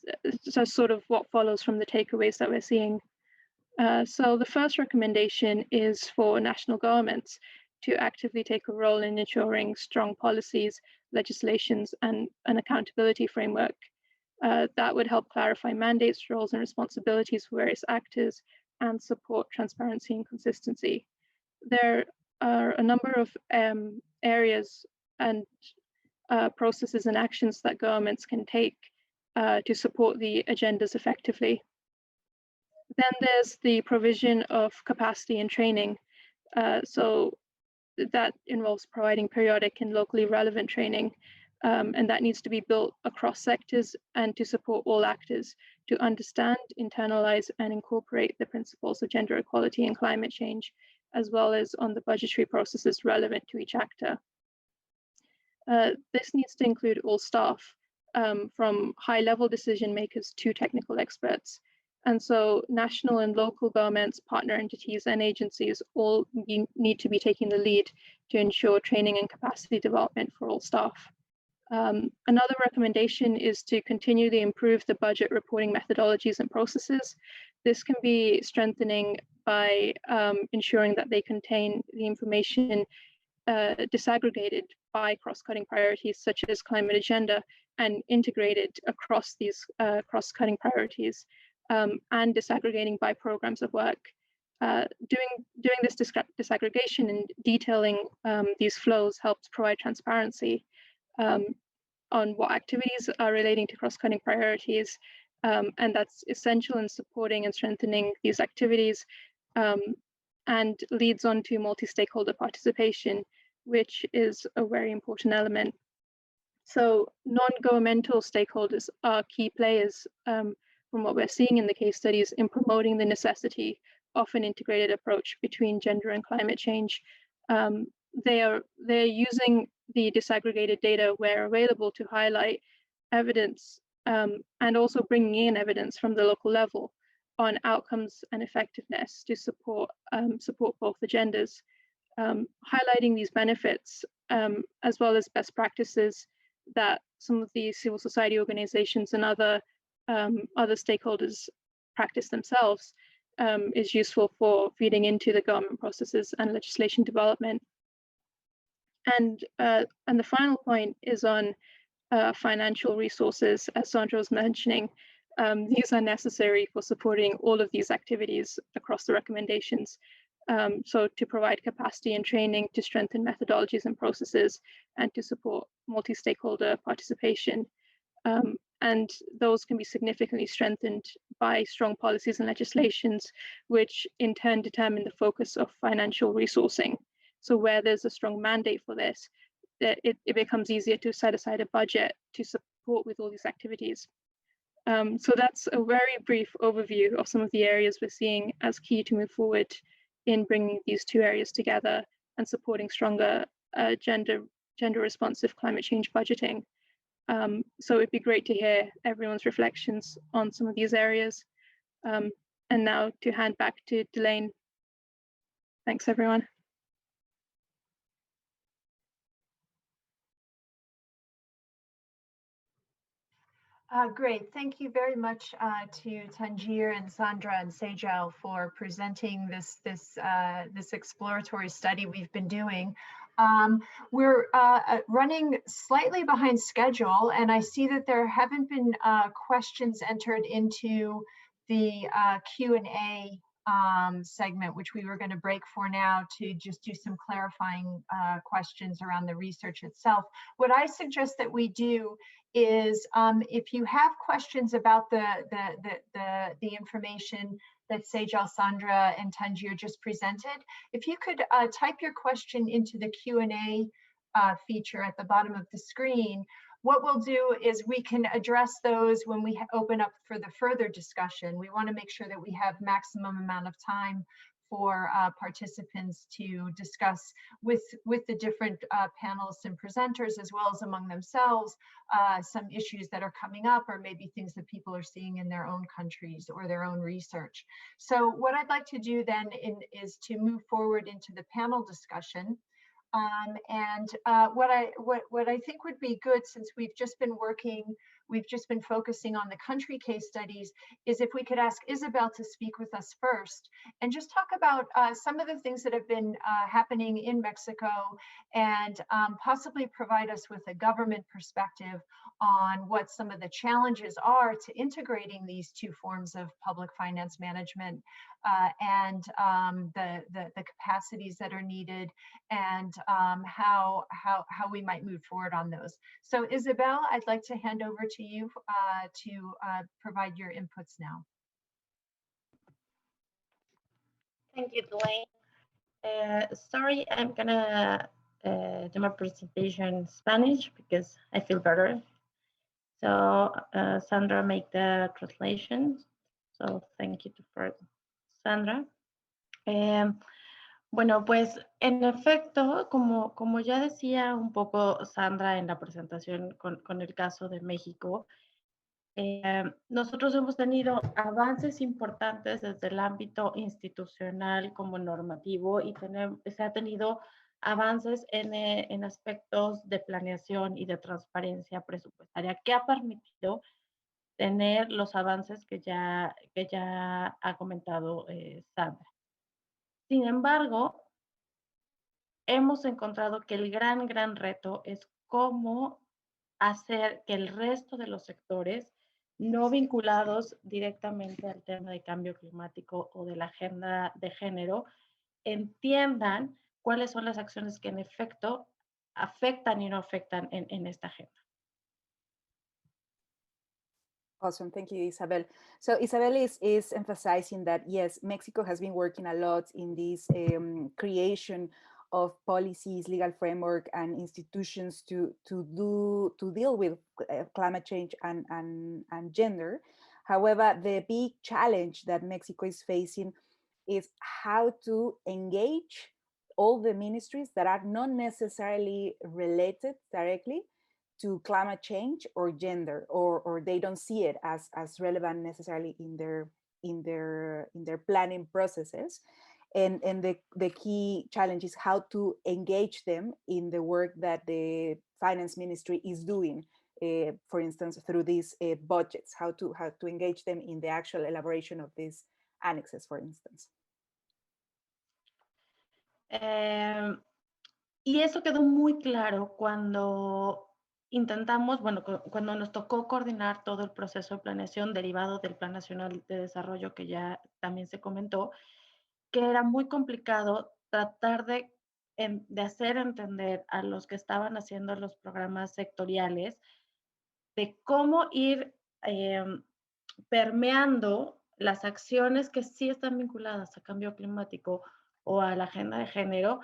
just sort of what follows from the takeaways that we're seeing. So the first recommendation is for national governments to actively take a role in ensuring strong policies, legislations, and an accountability framework. That would help clarify mandates, roles, and responsibilities for various actors and support transparency and consistency. There are a number of areas and processes and actions that governments can take to support the agendas effectively. Then there's the provision of capacity and training. So that involves providing periodic and locally relevant training, and that needs to be built across sectors and to support all actors to understand, internalize, and incorporate the principles of gender equality and climate change, as well as on the budgetary processes relevant to each actor. This needs to include all staff, from high-level decision makers to technical experts. And so national and local governments, partner entities, and agencies all need to be taking the lead to ensure training and capacity development for all staff. Another recommendation is to continually improve the budget reporting methodologies and processes. This can be strengthening by ensuring that they contain the information disaggregated by cross-cutting priorities such as climate agenda and integrated across these cross-cutting priorities. And disaggregating by programs of work. Doing this disaggregation and detailing these flows helps provide transparency on what activities are relating to cross-cutting priorities, and that's essential in supporting and strengthening these activities, and leads on to multi-stakeholder participation, which is a very important element. So non-governmental stakeholders are key players from what we're seeing in the case studies in promoting the necessity of an integrated approach between gender and climate change. They're using the disaggregated data where available to highlight evidence and also bringing in evidence from the local level on outcomes and effectiveness to support both agendas, highlighting these benefits as well as best practices that some of the civil society organizations and other stakeholders practice themselves is useful for feeding into the government processes and legislation development. And the final point is on financial resources, as Sandra was mentioning. These are necessary for supporting all of these activities across the recommendations. So to provide capacity and training, to strengthen methodologies and processes, and to support multi-stakeholder participation. And those can be significantly strengthened by strong policies and legislations, which in turn determine the focus of financial resourcing. So where there's a strong mandate for this, it becomes easier to set aside a budget to support with all these activities. So that's a very brief overview of some of the areas we're seeing as key to move forward in bringing these two areas together and supporting stronger gender responsive climate change budgeting. So it'd be great to hear everyone's reflections on some of these areas. And now to hand back to Delaine. Thanks, everyone. Great. Thank you very much to Tanjir and Sandra and Sejal for presenting this exploratory study we've been doing. We're running slightly behind schedule, and I see that there haven't been questions entered into the Q&A segment, which we were going to break for now to just do some clarifying questions around the research itself. What I suggest that we do is if you have questions about the information that Sejal, Sandra, and Tanjir just presented, if you could type your question into the Q&A feature at the bottom of the screen, what we'll do is we can address those when we open up for the further discussion. We want to make sure that we have maximum amount of time for participants to discuss with the different panelists and presenters, as well as among themselves, some issues that are coming up, or maybe things that people are seeing in their own countries or their own research. So what I'd like to do then is to move forward into the panel discussion. What I think would be good, since we've just been focusing on the country case studies, is if we could ask Isabel to speak with us first and just talk about some of the things that have been happening in Mexico, and possibly provide us with a government perspective on what some of the challenges are to integrating these two forms of public finance management, and the capacities that are needed, and how we might move forward on those. So Isabel, I'd like to hand over to you to provide your inputs now. Thank you, Delaine. Sorry, I'm gonna do my presentation in Spanish because I feel better. So Sandra make the translation. So thank you for Sandra. Bueno, pues en efecto, como ya decía un poco Sandra en la presentación con el caso de México, nosotros hemos tenido avances importantes desde el ámbito institucional como normativo, y se ha tenido avances en aspectos de planeación y de transparencia presupuestaria, que ha permitido tener los avances que ya ha comentado Sandra. Sin embargo, hemos encontrado que el gran reto es cómo hacer que el resto de los sectores no vinculados directamente al tema de cambio climático o de la agenda de género entiendan cuáles son las acciones que en efecto afectan y no afectan en esta agenda. Awesome, thank you, Isabel. So Isabel is emphasizing that, yes, Mexico has been working a lot in this creation of policies, legal framework, and institutions to deal with climate change and gender. However, the big challenge that Mexico is facing is how to engage all the ministries that are not necessarily related directly to climate change or gender, or they don't see it as relevant necessarily in their planning processes. And the key challenge is how to engage them in the work that the finance ministry is doing, for instance, through these budgets, how to engage them in the actual elaboration of these annexes, for instance. Y eso quedó muy claro cuando intentamos, bueno, cuando nos tocó coordinar todo el proceso de planeación derivado del Plan Nacional de Desarrollo que ya también se comentó, que era muy complicado tratar de hacer entender a los que estaban haciendo los programas sectoriales de cómo ir permeando las acciones que sí están vinculadas a cambio climático o a la agenda de género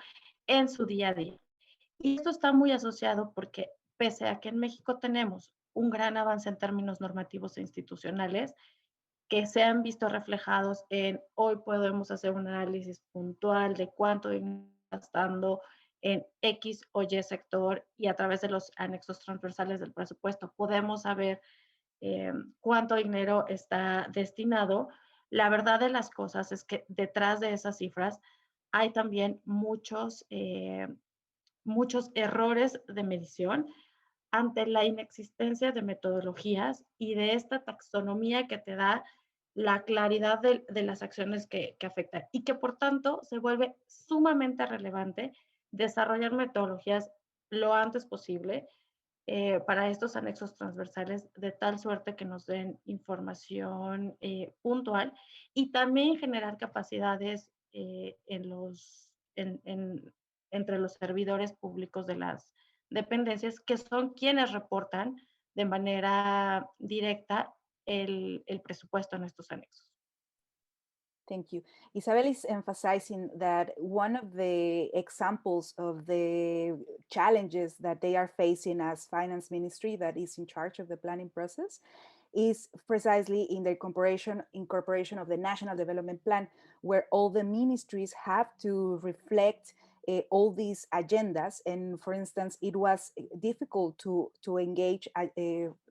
en su día a día. Y esto está muy asociado porque pese a que en México tenemos un gran avance en términos normativos e institucionales, que se han visto reflejados en hoy podemos hacer un análisis puntual de cuánto dinero está gastando en X o Y sector y a través de los anexos transversales del presupuesto podemos saber cuánto dinero está destinado. La verdad de las cosas es que detrás de esas cifras hay también muchos errores de medición ante la inexistencia de metodologías y de esta taxonomía que te da la claridad de las acciones que afectan y que por tanto se vuelve sumamente relevante desarrollar metodologías lo antes posible para estos anexos transversales de tal suerte que nos den información puntual y también generar capacidades entre los servidores públicos de las dependencias, que son quienes reportan de manera directa el presupuesto en estos anexos. Thank you. Isabel is emphasizing that one of the examples of the challenges that they are facing as finance ministry that is in charge of the planning process is precisely in the incorporation of the National Development Plan, where all the ministries have to reflect all these agendas. And for instance, it was difficult to engage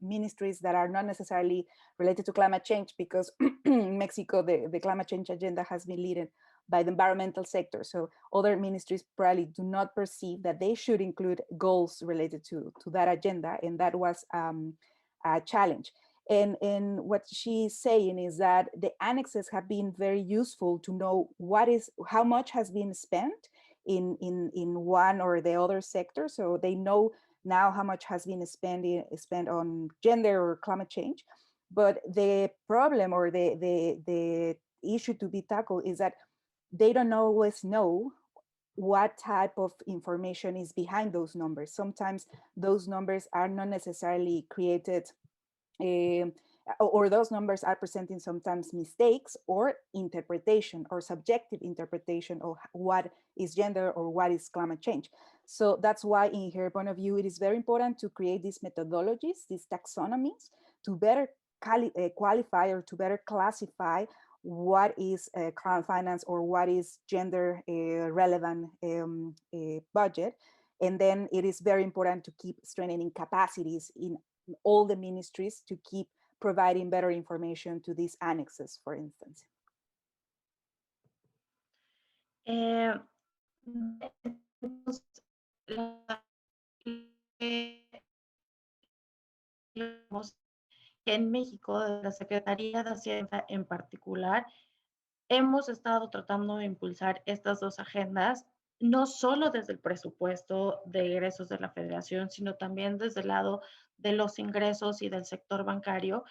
ministries that are not necessarily related to climate change because in Mexico, the climate change agenda has been led by the environmental sector. So other ministries probably do not perceive that they should include goals related to that agenda. And that was a challenge. And what she's saying is that the annexes have been very useful to know how much has been spent in one or the other sector. So they know now how much has been spent on gender or climate change. But the problem or the issue to be tackled is that they don't always know what type of information is behind those numbers. Sometimes those numbers are not necessarily created or those numbers are presenting sometimes mistakes or interpretation or subjective interpretation of what is gender or what is climate change. So that's why in her point of view, it is very important to create these methodologies, these taxonomies, to better qualify or to better classify what is climate finance or what is gender relevant budget. And then it is very important to keep strengthening capacities in all the ministries to keep providing better information to these annexes, for instance. En México, de la Secretaría de Hacienda en particular, hemos estado tratando de impulsar estas dos agendas, no solo desde el presupuesto de egresos de la Federación, sino también desde el lado de los ingresos y del sector bancario,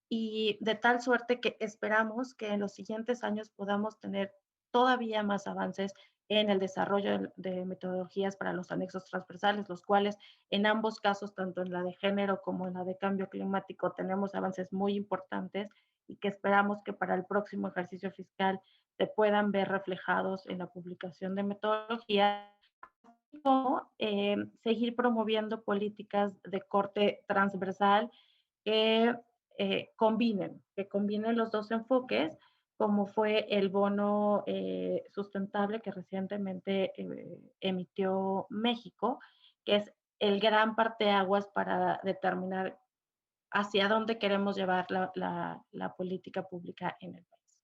y de tal suerte que esperamos que en los siguientes años podamos tener todavía más avances en el desarrollo de metodologías para los anexos transversales, los cuales en ambos casos, tanto en la de género como en la de cambio climático, tenemos avances muy importantes y que esperamos que para el próximo ejercicio fiscal se puedan ver reflejados en la publicación de metodología, como seguir promoviendo políticas de corte transversal que combinen los dos enfoques, como fue el bono sustentable que recientemente emitió México, que es el gran parteaguas para determinar hacia dónde queremos llevar la política pública en el país.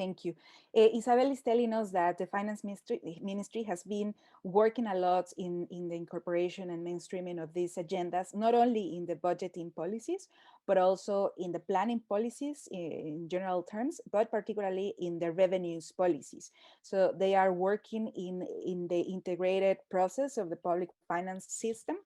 Thank you. Isabel is telling us that the Finance Ministry has been working a lot in the incorporation and mainstreaming of these agendas, not only in the budgeting policies, but also in the planning policies in general terms, but particularly in the revenues policies. So they are working in the integrated process of the public finance system.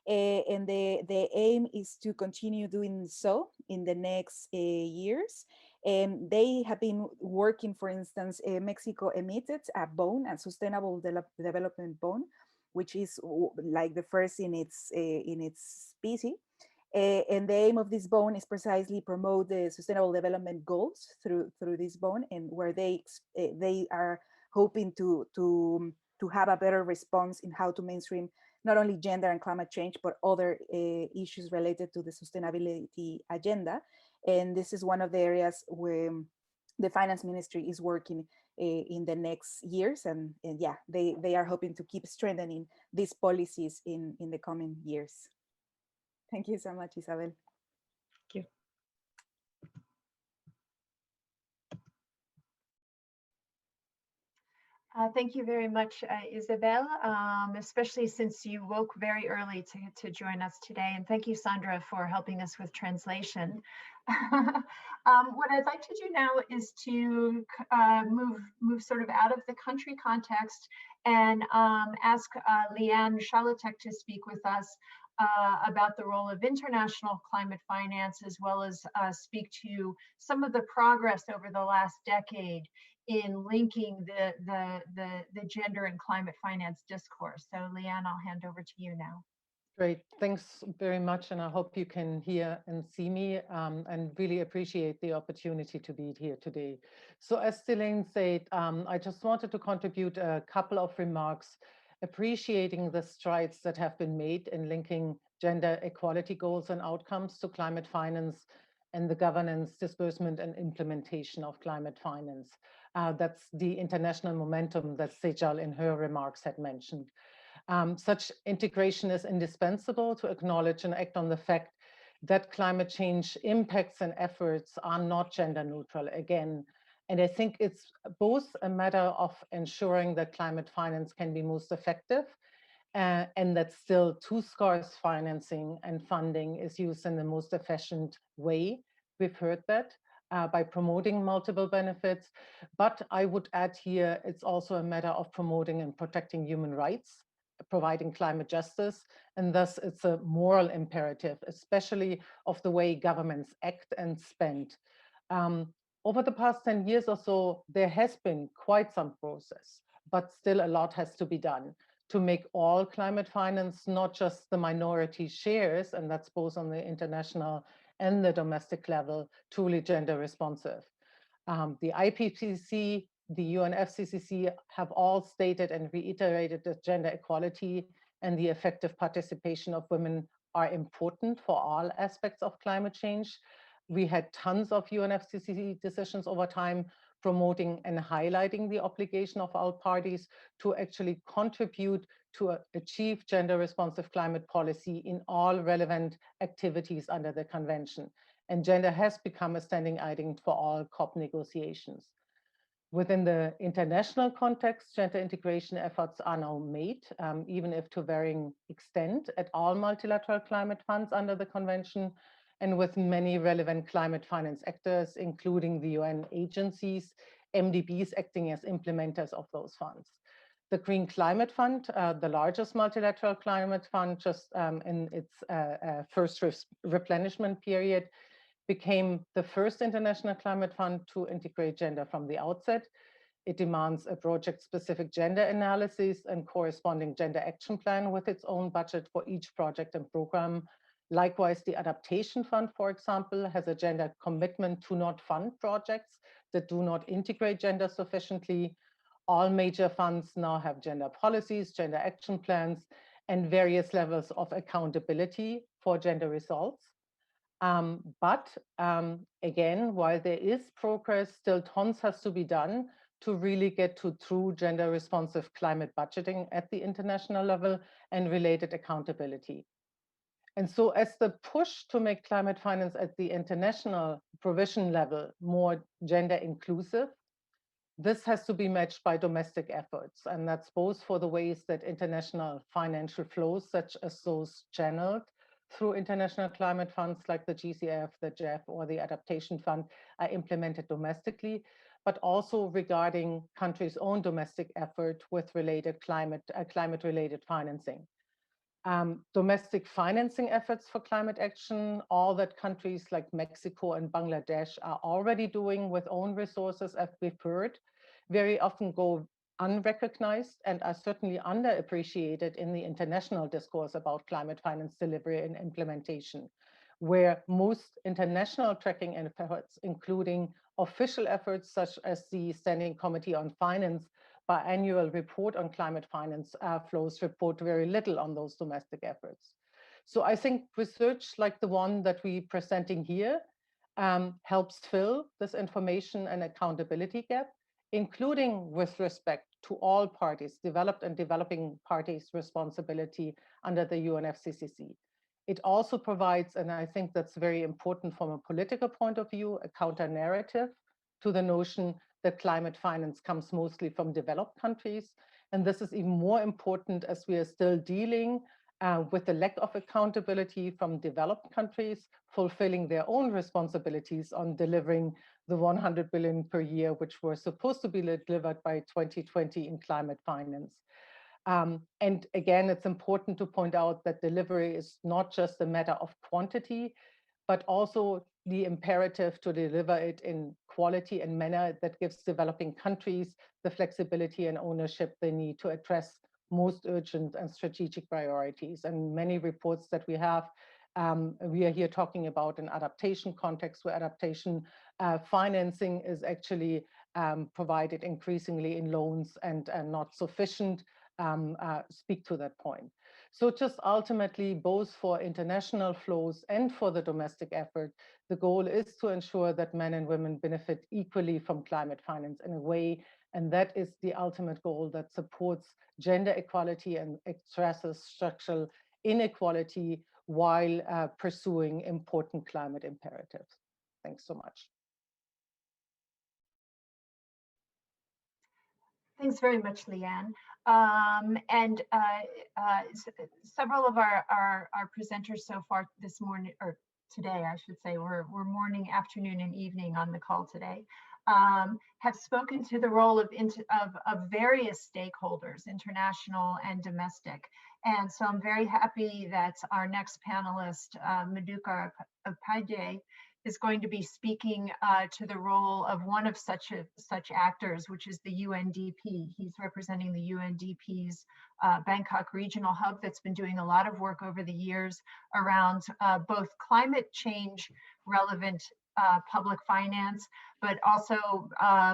And the aim is to continue doing so in the next years. They have been working, for instance, Mexico emitted a bond, a sustainable development bond, which is like the first in its species. And the aim of this bond is precisely promote the sustainable development goals through this bond, and where they are hoping to have a better response in how to mainstream not only gender and climate change, but other issues related to the sustainability agenda. And this is one of the areas where the Finance Ministry is working in the next years. And yeah, they are hoping to keep strengthening these policies in the coming years. Thank you so much, Isabel. Thank you. Thank you very much, Isabel, especially since you woke very early to join us today. And thank you, Sandra, for helping us with translation. What I'd like to do now is to move sort of out of the country context and ask Liane Schalatek to speak with us about the role of international climate finance, as well as speak to some of the progress over the last decade in linking the gender and climate finance discourse. So Liane, I'll hand over to you now. Great, thanks very much. And I hope you can hear and see me, and really appreciate the opportunity to be here today. So as Delaine said, I just wanted to contribute a couple of remarks, appreciating the strides that have been made in linking gender equality goals and outcomes to climate finance and the governance, disbursement, and implementation of climate finance. That's the international momentum that Sejal in her remarks had mentioned. Such integration is indispensable to acknowledge and act on the fact that climate change impacts and efforts are not gender neutral again. And I think it's both a matter of ensuring that climate finance can be most effective and that still too scarce financing and funding is used in the most efficient way. We've heard that by promoting multiple benefits, but I would add here, it's also a matter of promoting and protecting human rights, providing climate justice, and thus it's a moral imperative, especially of the way governments act and spend. Over the past 10 years or so, there has been quite some process, but still a lot has to be done to make all climate finance, not just the minority shares, and that's both on the international and the domestic level, truly gender responsive. The IPCC, the UNFCCC have all stated and reiterated that gender equality and the effective participation of women are important for all aspects of climate change. We had tons of UNFCCC decisions over time promoting and highlighting the obligation of all parties to actually contribute to achieve gender responsive climate policy in all relevant activities under the convention. And gender has become a standing item for all COP negotiations. Within the international context, gender integration efforts are now made, even if to varying extent, at all multilateral climate funds under the convention, and with many relevant climate finance actors, including the UN agencies, MDBs acting as implementers of those funds. The Green Climate Fund, the largest multilateral climate fund, just in its first replenishment period, became the first international climate fund to integrate gender from the outset. It demands a project-specific gender analysis and corresponding gender action plan with its own budget for each project and program. Likewise, the Adaptation Fund, for example, has a gender commitment to not fund projects that do not integrate gender sufficiently. All major funds now have gender policies, gender action plans, and various levels of accountability for gender results. But again, while there is progress, still tons has to be done to really get to true gender responsive climate budgeting at the international level and related accountability. And so as the push to make climate finance at the international provision level more gender inclusive, this has to be matched by domestic efforts. And that's both for the ways that international financial flows, such as those channeled through international climate funds like the GCF, the JEF, or the Adaptation Fund, are implemented domestically, but also regarding countries' own domestic effort with related climate-related financing. Domestic financing efforts for climate action, all that countries like Mexico and Bangladesh are already doing with own resources, as we've heard, very often go unrecognized and are certainly underappreciated in the international discourse about climate finance delivery and implementation, where most international tracking efforts, including official efforts such as the Standing Committee on Finance, biannual report on climate finance flows, report very little on those domestic efforts. So I think research like the one that we're presenting here helps fill this information and accountability gap, including with respect to all parties, developed and developing parties' responsibility under the UNFCCC. It also provides, and I think that's very important from a political point of view, a counter narrative to the notion that climate finance comes mostly from developed countries. And this is even more important as we are still dealing with the lack of accountability from developed countries fulfilling their own responsibilities on delivering the 100 billion per year, which were supposed to be delivered by 2020 in climate finance. And again, it's important to point out that delivery is not just a matter of quantity, but also the imperative to deliver it in quality and manner that gives developing countries the flexibility and ownership they need to address most urgent and strategic priorities. And many reports that we have, we are here talking about an adaptation context where adaptation financing is actually provided increasingly in loans and not sufficient, speak to that point. So just ultimately, both for international flows and for the domestic effort, the goal is to ensure that men and women benefit equally from climate finance in a way, and that is the ultimate goal that supports gender equality and addresses structural inequality while pursuing important climate imperatives. Thanks so much. Thanks very much, Liane. Several of our presenters so far this morning, or today, I should say, we're morning, afternoon, and evening on the call today, have spoken to the role of various stakeholders, international and domestic. And so I'm very happy that our next panelist, Madhukar Upadhya, is going to be speaking to the role of one of such actors, which is the UNDP. He's representing the UNDP's Bangkok regional hub that's been doing a lot of work over the years around both climate change relevant public finance, but also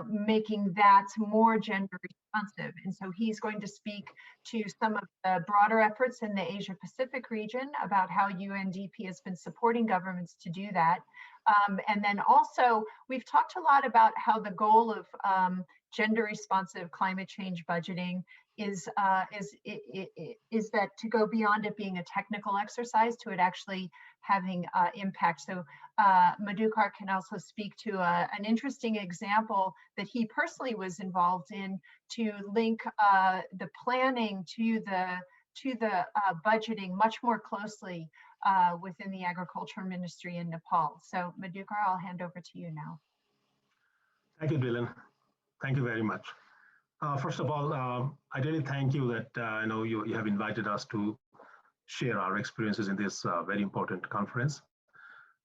making that more gender responsive. And so he's going to speak to some of the broader efforts in the Asia Pacific region about how UNDP has been supporting governments to do that. And then also, we've talked a lot about how the goal of gender responsive climate change budgeting is that to go beyond it being a technical exercise to it actually having impact. So Madhukar can also speak to an interesting example that he personally was involved in to link the planning to the budgeting much more closely within the agriculture ministry in Nepal. So Madhukar, I'll hand over to you now. Thank you, Delaine. Thank you very much. First of all, I really thank you that I know you have invited us to share our experiences in this very important conference.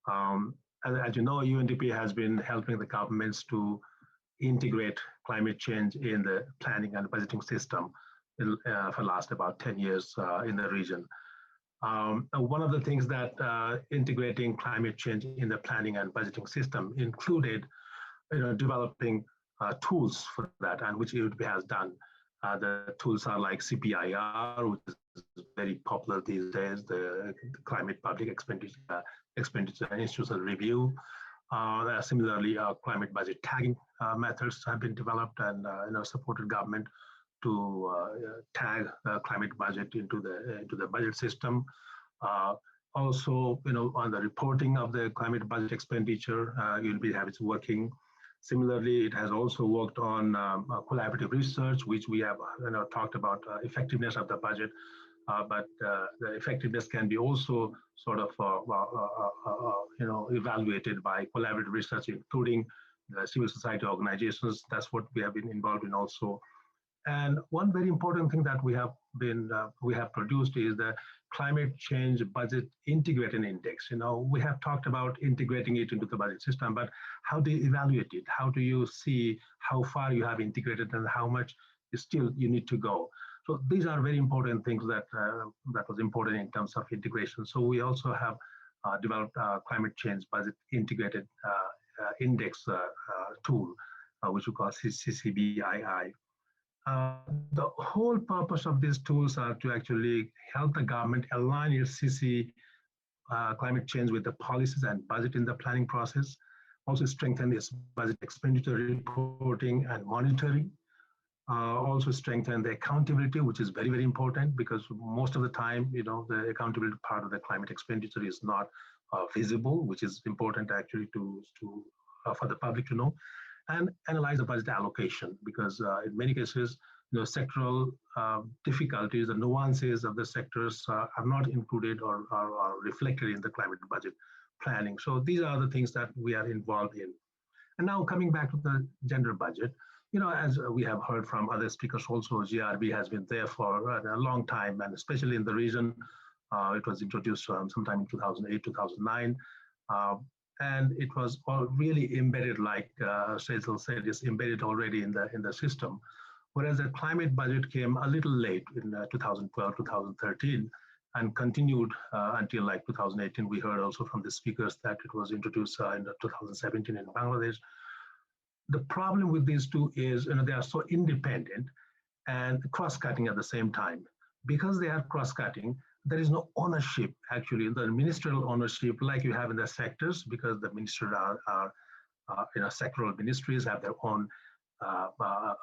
As you know, UNDP has been helping the governments to integrate climate change in the planning and budgeting system for the last about 10 years in the region. One of the things that integrating climate change in the planning and budgeting system included developing tools for that, and which UNDP has done. The tools are like CPIR, which is very popular these days, the Climate Public Expenditure and Institutional Review. Similarly, climate budget tagging methods have been developed and supported government to tag climate budget into the budget system. Also, on the reporting of the climate budget expenditure, UNDP has working Similarly, it has also worked on collaborative research, which we have talked about effectiveness of the budget, but the effectiveness can be also sort of evaluated by collaborative research, including the civil society organizations. That's what we have been involved in also. And one very important thing that we have produced is the climate change budget integrated index. We have talked about integrating it into the budget system, but how do you evaluate it? How do you see how far you have integrated and how much still you need to go? So these are very important things that was important in terms of integration. So we also have developed a climate change budget integrated index tool, which we call CCBII. The whole purpose of these tools are to actually help the government align its climate change with the policies and budget in the planning process, also strengthen its budget expenditure reporting and monitoring, also strengthen the accountability, which is very, very important, because most of the time, the accountability part of the climate expenditure is not visible, which is important actually for the public to know. And analyze the budget allocation, because in many cases, sectoral difficulties, the nuances of the sectors are not included or are reflected in the climate budget planning. So these are the things that we are involved in. And now coming back to the gender budget, as we have heard from other speakers also, GRB has been there for a long time, and especially in the region, it was introduced sometime in 2008, 2009. And it was all really embedded, like Sejal said, it's embedded already in the system. Whereas the climate budget came a little late in 2012, 2013, and continued until like 2018. We heard also from the speakers that it was introduced in 2017 in Bangladesh. The problem with these two is, they are so independent and cross-cutting at the same time. Because they are cross-cutting, there is no ownership, actually, the ministerial ownership like you have in the sectors, because the ministers are sectoral ministries have their own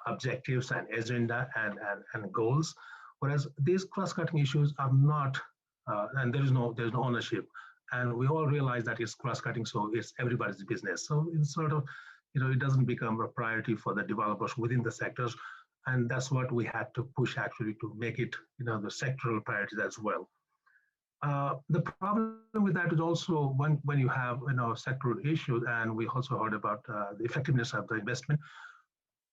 objectives and agenda and goals. Whereas these cross-cutting issues are not, and there's no ownership. And we all realize that it's cross-cutting, so it's everybody's business. So it's sort of, it doesn't become a priority for the developers within the sectors. And that's what we had to push actually to make it, the sectoral priorities as well. The problem with that is also when you have, sectoral issues, and we also heard about the effectiveness of the investment.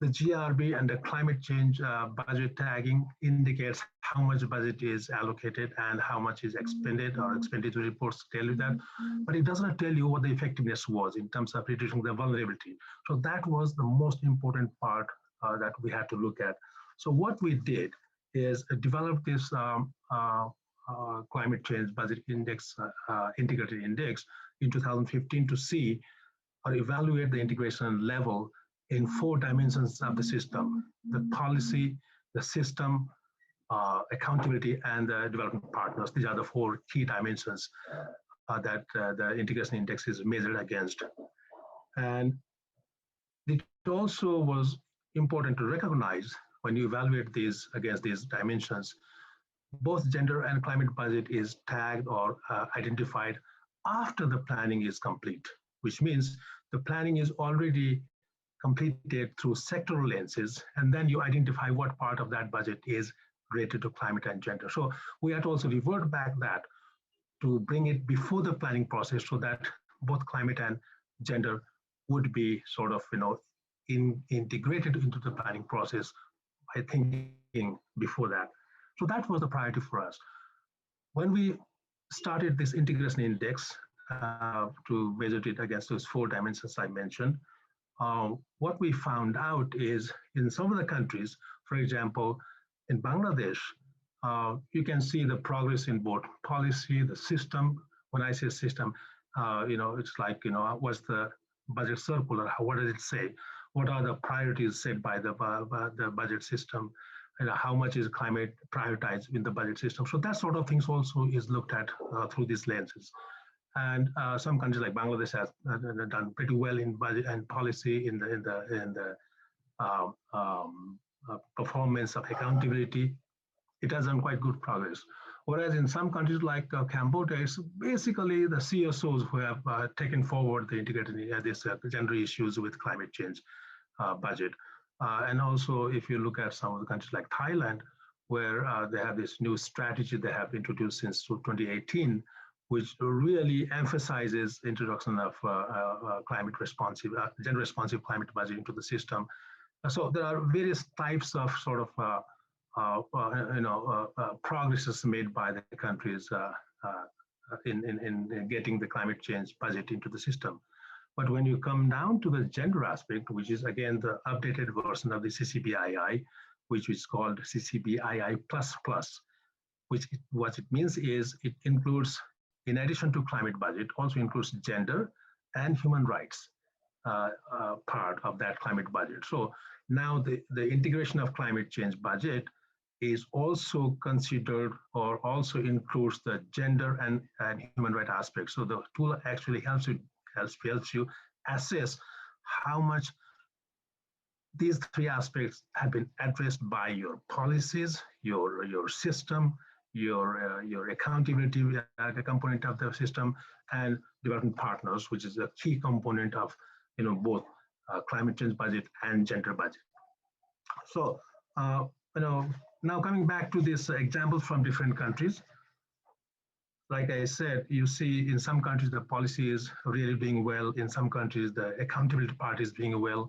The GRB and the climate change budget tagging indicates how much budget is allocated and how much is expended, or expenditure reports tell you that, but it doesn't tell you what the effectiveness was in terms of reducing the vulnerability. So that was the most important part that we had to look at. So what we did is develop this climate change budget index, integrated index in 2015 to see or evaluate the integration level in 4 dimensions of the system: the policy, the system, accountability, and the development partners. These are the 4 key dimensions that the integration index is measured against. And it also was important to recognize, when you evaluate these against these dimensions, both gender and climate budget is tagged or identified after the planning is complete, which means the planning is already completed through sectoral lenses, and then you identify what part of that budget is related to climate and gender. So we had to also revert back that to bring it before the planning process, so that both climate and gender would be sort of, integrated into the planning process by thinking before that. So that was the priority for us. When we started this integration index to measure it against those 4 dimensions I mentioned, what we found out is in some of the countries, for example, in Bangladesh, you can see the progress in both policy, the system. When I say system, it's like, what's the budget circular? What does it say? What are the priorities set by the budget system? How much is climate prioritized in the budget system? So that sort of things also is looked at through these lenses. And some countries like Bangladesh has done pretty well in budget and policy in the performance of accountability. It has done quite good progress. Whereas in some countries like Cambodia, it's basically the CSOs who have taken forward the integrated this gender issues with climate change budget. And also, if you look at some of the countries like Thailand, where they have this new strategy they have introduced since 2018, which really emphasizes introduction of climate responsive, gender responsive climate budget into the system. So there are various types of sort of progresses made by the countries in getting the climate change budget into the system. But when you come down to the gender aspect, which is again the updated version of the CCBII, which is called CCBII++, which what it means is it includes, in addition to climate budget, also includes gender and human rights part of that climate budget. So now the integration of climate change budget is also considered or also includes the gender and human right aspects. So the tool actually helps you assess how much these three aspects have been addressed by your policies, your system, your accountability component of the system, and development partners, which is a key component of both climate change budget and gender budget. So now coming back to these examples from different countries, like I said, you see in some countries the policy is really doing well. In some countries the accountability part is doing well.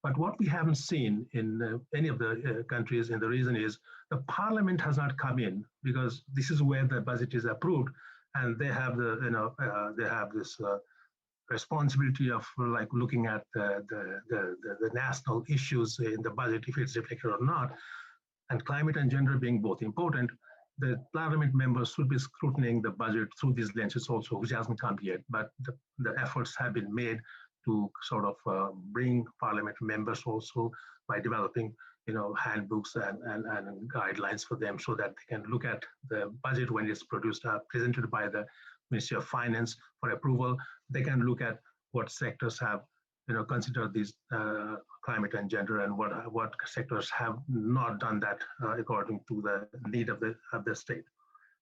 But what we haven't seen in any of the countries in the region is the parliament has not come in, because this is where the budget is approved, and they have the they have this responsibility of like looking at the national issues in the budget, if it's reflected or not. And climate and gender being both important, the parliament members should be scrutinizing the budget through these lenses also, which hasn't come yet. But the efforts have been made to sort of bring parliament members also by developing handbooks and guidelines for them, so that they can look at the budget when it's produced, presented by the Ministry of Finance for approval. They can look at what sectors have considered these climate and gender, and what sectors have not done that according to the need of the state.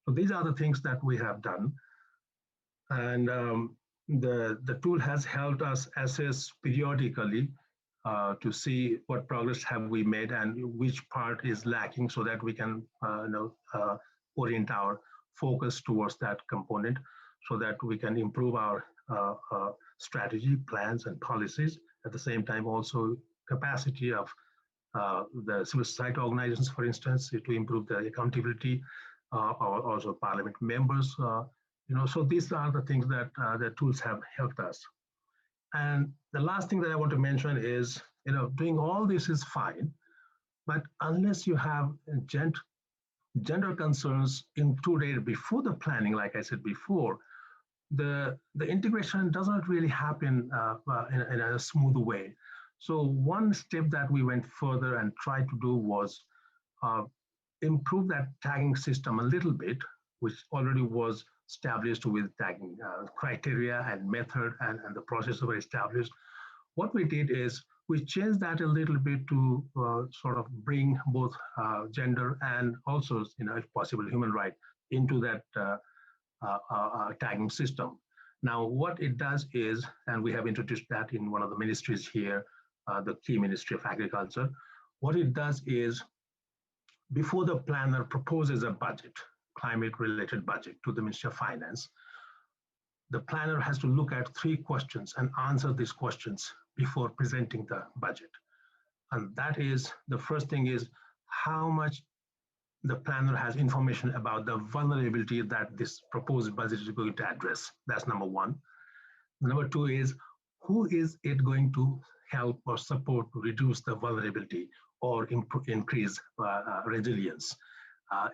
So these are the things that we have done. And the tool has helped us assess periodically to see what progress have we made and which part is lacking, so that we can orient our focus towards that component, so that we can improve our strategy, plans, and policies. At the same time, also capacity of the civil society organizations, for instance, to improve the accountability, or also parliament members. So these are the things that the tools have helped us. And the last thing that I want to mention is, doing all this is fine, but unless you have gender concerns included before the planning, like I said before, the integration does not really happen in a smooth way. So one step that we went further and tried to do was improve that tagging system a little bit, which already was established with tagging criteria and method, and the process were established. What we did is we changed that a little bit to sort of bring both gender and also, if possible, human right into that tagging system. Now, what it does is, and we have introduced that in one of the ministries here, the key Ministry of Agriculture, what it does is, before the planner proposes a budget, climate-related budget, to the Ministry of Finance, the planner has to look at 3 questions and answer these questions before presenting the budget. And that is, the first thing is how much the planner has information about the vulnerability that this proposed budget is going to address. That's number 1. Number 2 is, who is it going to help or support to reduce the vulnerability or increase resilience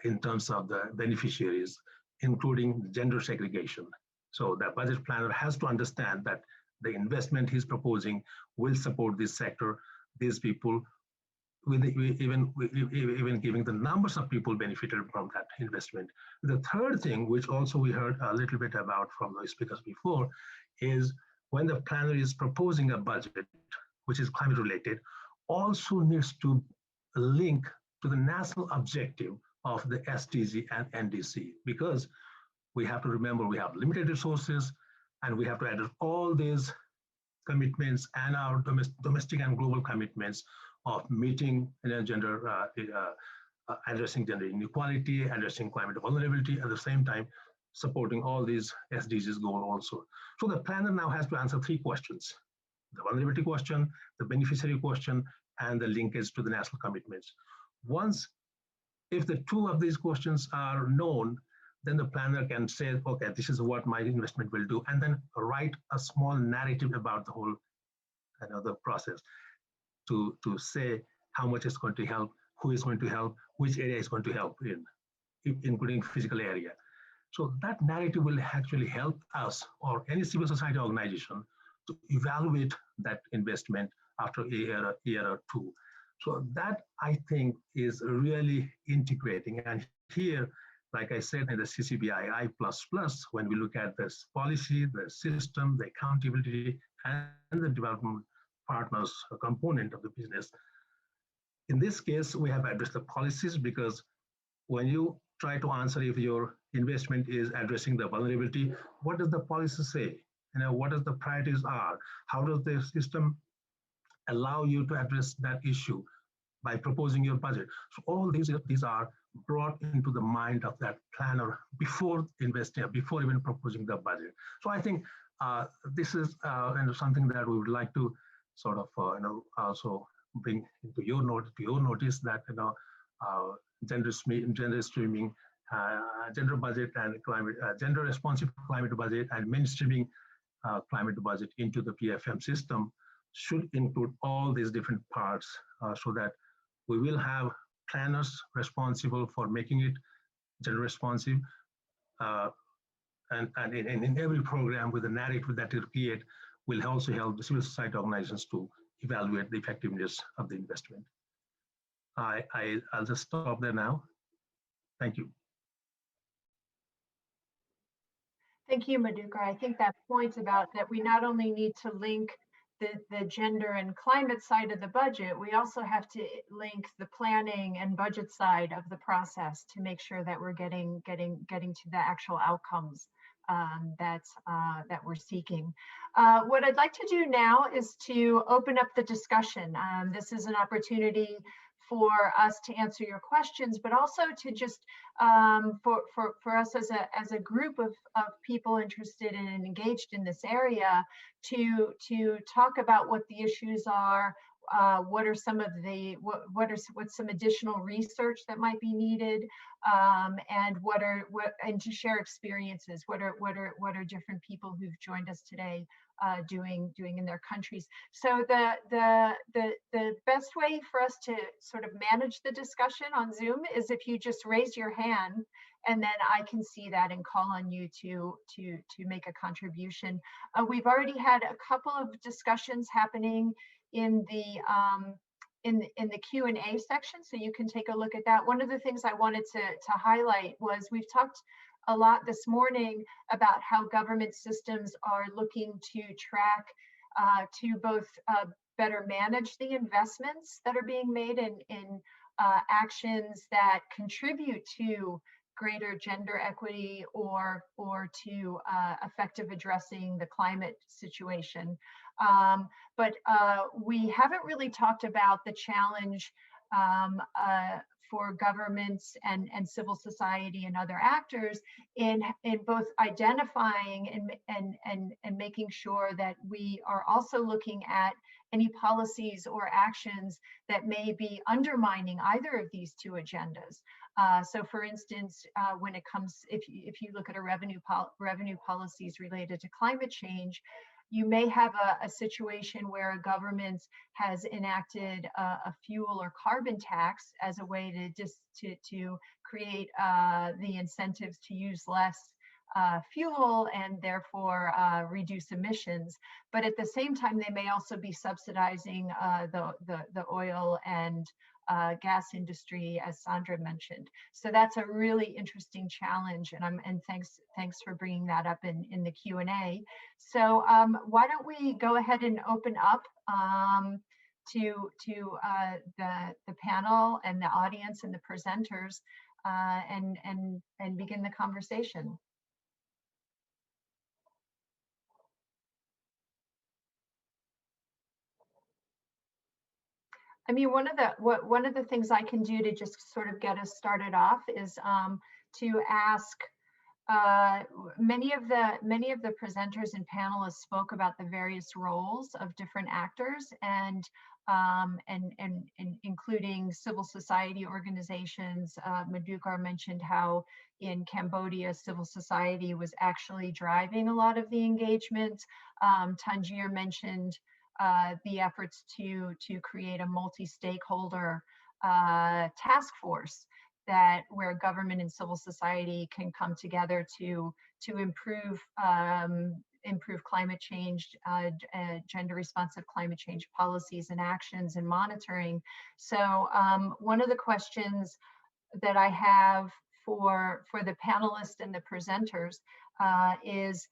in terms of the beneficiaries, including gender segregation. So the budget planner has to understand that the investment he's proposing will support this sector, these people, even giving the numbers of people benefited from that investment. The third thing, which also we heard a little bit about from the speakers before, is when the planner is proposing a budget, which is climate related, also needs to link to the national objective of the SDG and NDC, because we have to remember we have limited resources and we have to address all these commitments and our domestic and global commitments of meeting addressing gender inequality, addressing climate vulnerability, at the same time supporting all these SDGs goals also. So the planner now has to answer 3 questions: the vulnerability question, the beneficiary question, and the linkage to the national commitments. If the 2 of these questions are known, then the planner can say, okay, this is what my investment will do, and then write a small narrative about the whole the process to say how much is going to help, who is going to help, which area is going to help in, including physical area. So that narrative will actually help us or any civil society organization to evaluate that investment after a year or 2. So that, I think, is really integrating. And here, like I said, in the CCBII++, when we look at this policy, the system, the accountability, and the development partners component of the business, in this case, we have addressed the policies, because when you try to answer if your investment is addressing the vulnerability, what does the policy say? What does the priorities are? How does the system allow you to address that issue by proposing your budget? So all these are brought into the mind of that planner before investing, before even proposing the budget. So I think this is something that we would like to sort of also bring into your notice that gender streaming, gender budget and climate, gender responsive climate budget, and mainstreaming climate budget into the PFM system should include all these different parts, so that we will have planners responsible for making it gender responsive, and in every program with the narrative that it create will also help the civil society organizations to evaluate the effectiveness of the investment. I'll just stop there now. Thank you. Thank you, Madhukar. I think that point about that we not only need to link the gender and climate side of the budget, we also have to link the planning and budget side of the process to make sure that we're getting to the actual outcomes that we're seeking. What I'd like to do now is to open up the discussion. This is an opportunity for us to answer your questions, but also to just for us as a group of people interested and engaged in this area to talk about what the issues are, what are some of the what's some additional research that might be needed, and and to share experiences. What are different people who've joined us today doing in their countries. So the best way for us to sort of manage the discussion on Zoom is if you just raise your hand, and then I can see that and call on you to make a contribution. We've already had a couple of discussions happening in the Q&A section, so you can take a look at that. One of the things I wanted to highlight was we've talked a lot this morning about how government systems are looking to track to both better manage the investments that are being made in actions that contribute to greater gender equity or to effective addressing the climate situation. But we haven't really talked about the challenge for governments and civil society and other actors in both identifying and making sure that we are also looking at any policies or actions that may be undermining either of these 2 agendas. So for instance, when it comes, if you look at a revenue policies related to climate change, you may have a situation where a government has enacted a fuel or carbon tax as a way to create the incentives to use less fuel and therefore reduce emissions. But at the same time, they may also be subsidizing the oil and gas industry, as Sandra mentioned. So that's a really interesting challenge, and thanks for bringing that up in the Q&A. So why don't we go ahead and open up to the panel and the audience and the presenters and begin the conversation. I mean, one of the things I can do to just sort of get us started off is to ask. Many of the presenters and panelists spoke about the various roles of different actors and including civil society organizations. Madhukar mentioned how in Cambodia, civil society was actually driving a lot of the engagement. Tanjir mentioned the efforts to create a multi-stakeholder task force where government and civil society can come together to improve climate change, gender responsive climate change policies and actions and monitoring. So one of the questions that I have for the panelists and the presenters is,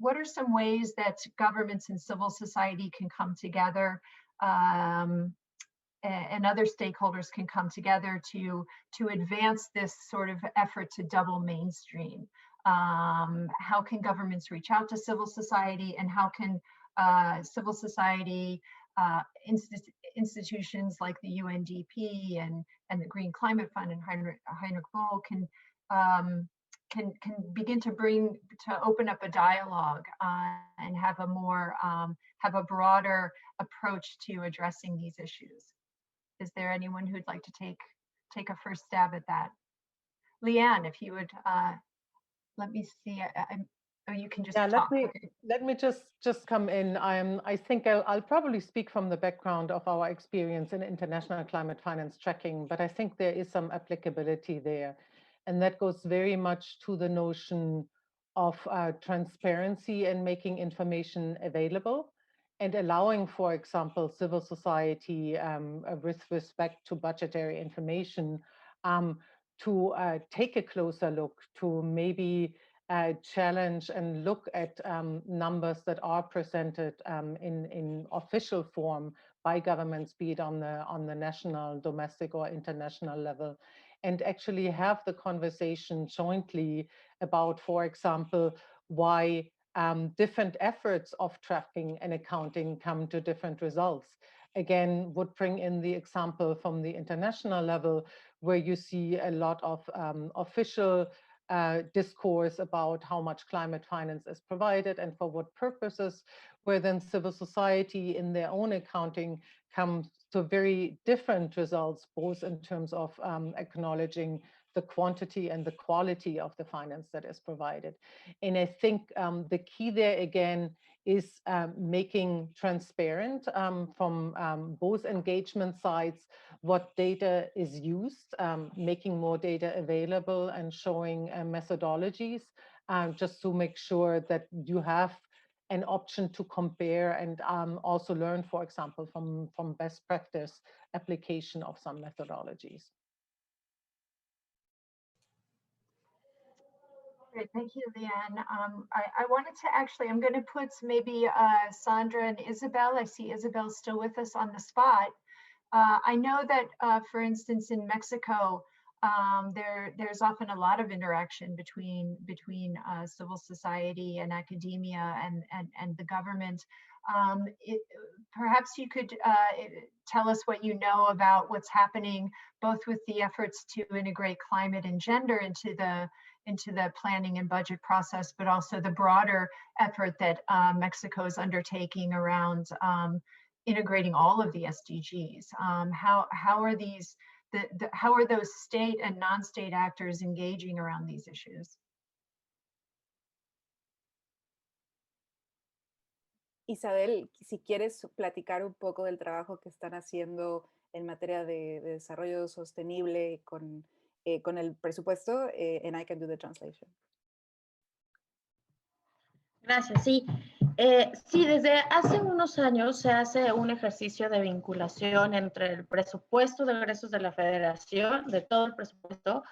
what are some ways that governments and civil society can come together and other stakeholders can come together to advance this sort of effort to double mainstream? How can governments reach out to civil society, and how can civil society institutions like the Undp and the Green Climate Fund and Heinrich Boll can begin to open up a dialogue and have a broader approach to addressing these issues? Is there anyone who'd like to take a first stab at that? Liane, if you would, let me see. You can just talk. Let me just come in. I think I'll probably speak from the background of our experience in international climate finance tracking, but I think there is some applicability there. And that goes very much to the notion of transparency and making information available, and allowing, for example, civil society with respect to budgetary information to take a closer look, to maybe challenge and look at numbers that are presented in official form by governments, be it on the national, domestic, or international level, and actually have the conversation jointly about, for example, why different efforts of tracking and accounting come to different results. Again, would bring in the example from the international level, where you see a lot of official discourse about how much climate finance is provided and for what purposes, where then civil society in their own accounting comes to very different results, both in terms of acknowledging the quantity and the quality of the finance that is provided. And I think the key there again is making transparent from both engagement sides what data is used, making more data available and showing methodologies, just to make sure that you have an option to compare and also learn, for example, from best practice application of some methodologies. Great, thank you, Liane. I wanted to actually, I'm going to put maybe Sandra and Isabel. I see Isabel still with us on the spot. I know that, for instance, in Mexico, there's often a lot of interaction between civil society and academia and the government. Perhaps you could tell us what you know about what's happening, both with the efforts to integrate climate and gender into the planning and budget process, but also the broader effort that Mexico is undertaking around integrating all of the SDGs. How are those state and non-state actors engaging around these issues? Isabel, si quieres platicar un poco del trabajo que están haciendo en materia de desarrollo sostenible con el presupuesto, and I can do the translation. Gracias, sí. Sí, desde hace unos años se hace un ejercicio de vinculación entre el presupuesto de egresos de la Federación, de todo el presupuesto,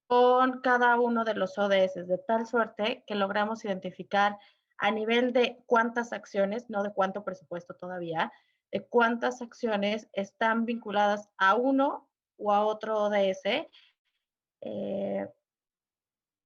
con cada uno de los ODS, de tal suerte que logramos identificar a nivel de cuántas acciones, no de cuánto presupuesto todavía, de cuántas acciones están vinculadas a uno o a otro ODS.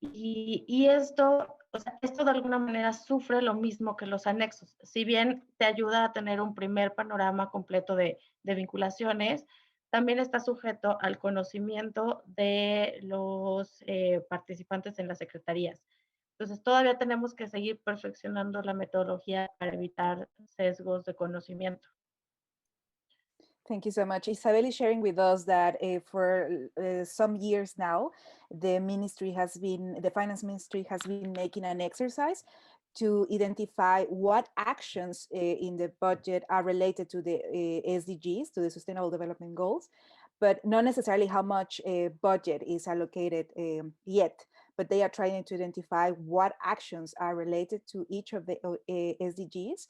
Y esto, o sea, esto de alguna manera sufre lo mismo que los anexos. Si bien te ayuda a tener un primer panorama completo de vinculaciones, también está sujeto al conocimiento de los participantes en las secretarías. Entonces, todavía tenemos que seguir perfeccionando la metodología para evitar sesgos de conocimiento. Thank you so much. Isabel is sharing with us that for some years now, the finance ministry has been making an exercise to identify what actions in the budget are related to the SDGs, to the Sustainable Development Goals, but not necessarily how much budget is allocated yet. But they are trying to identify what actions are related to each of the SDGs.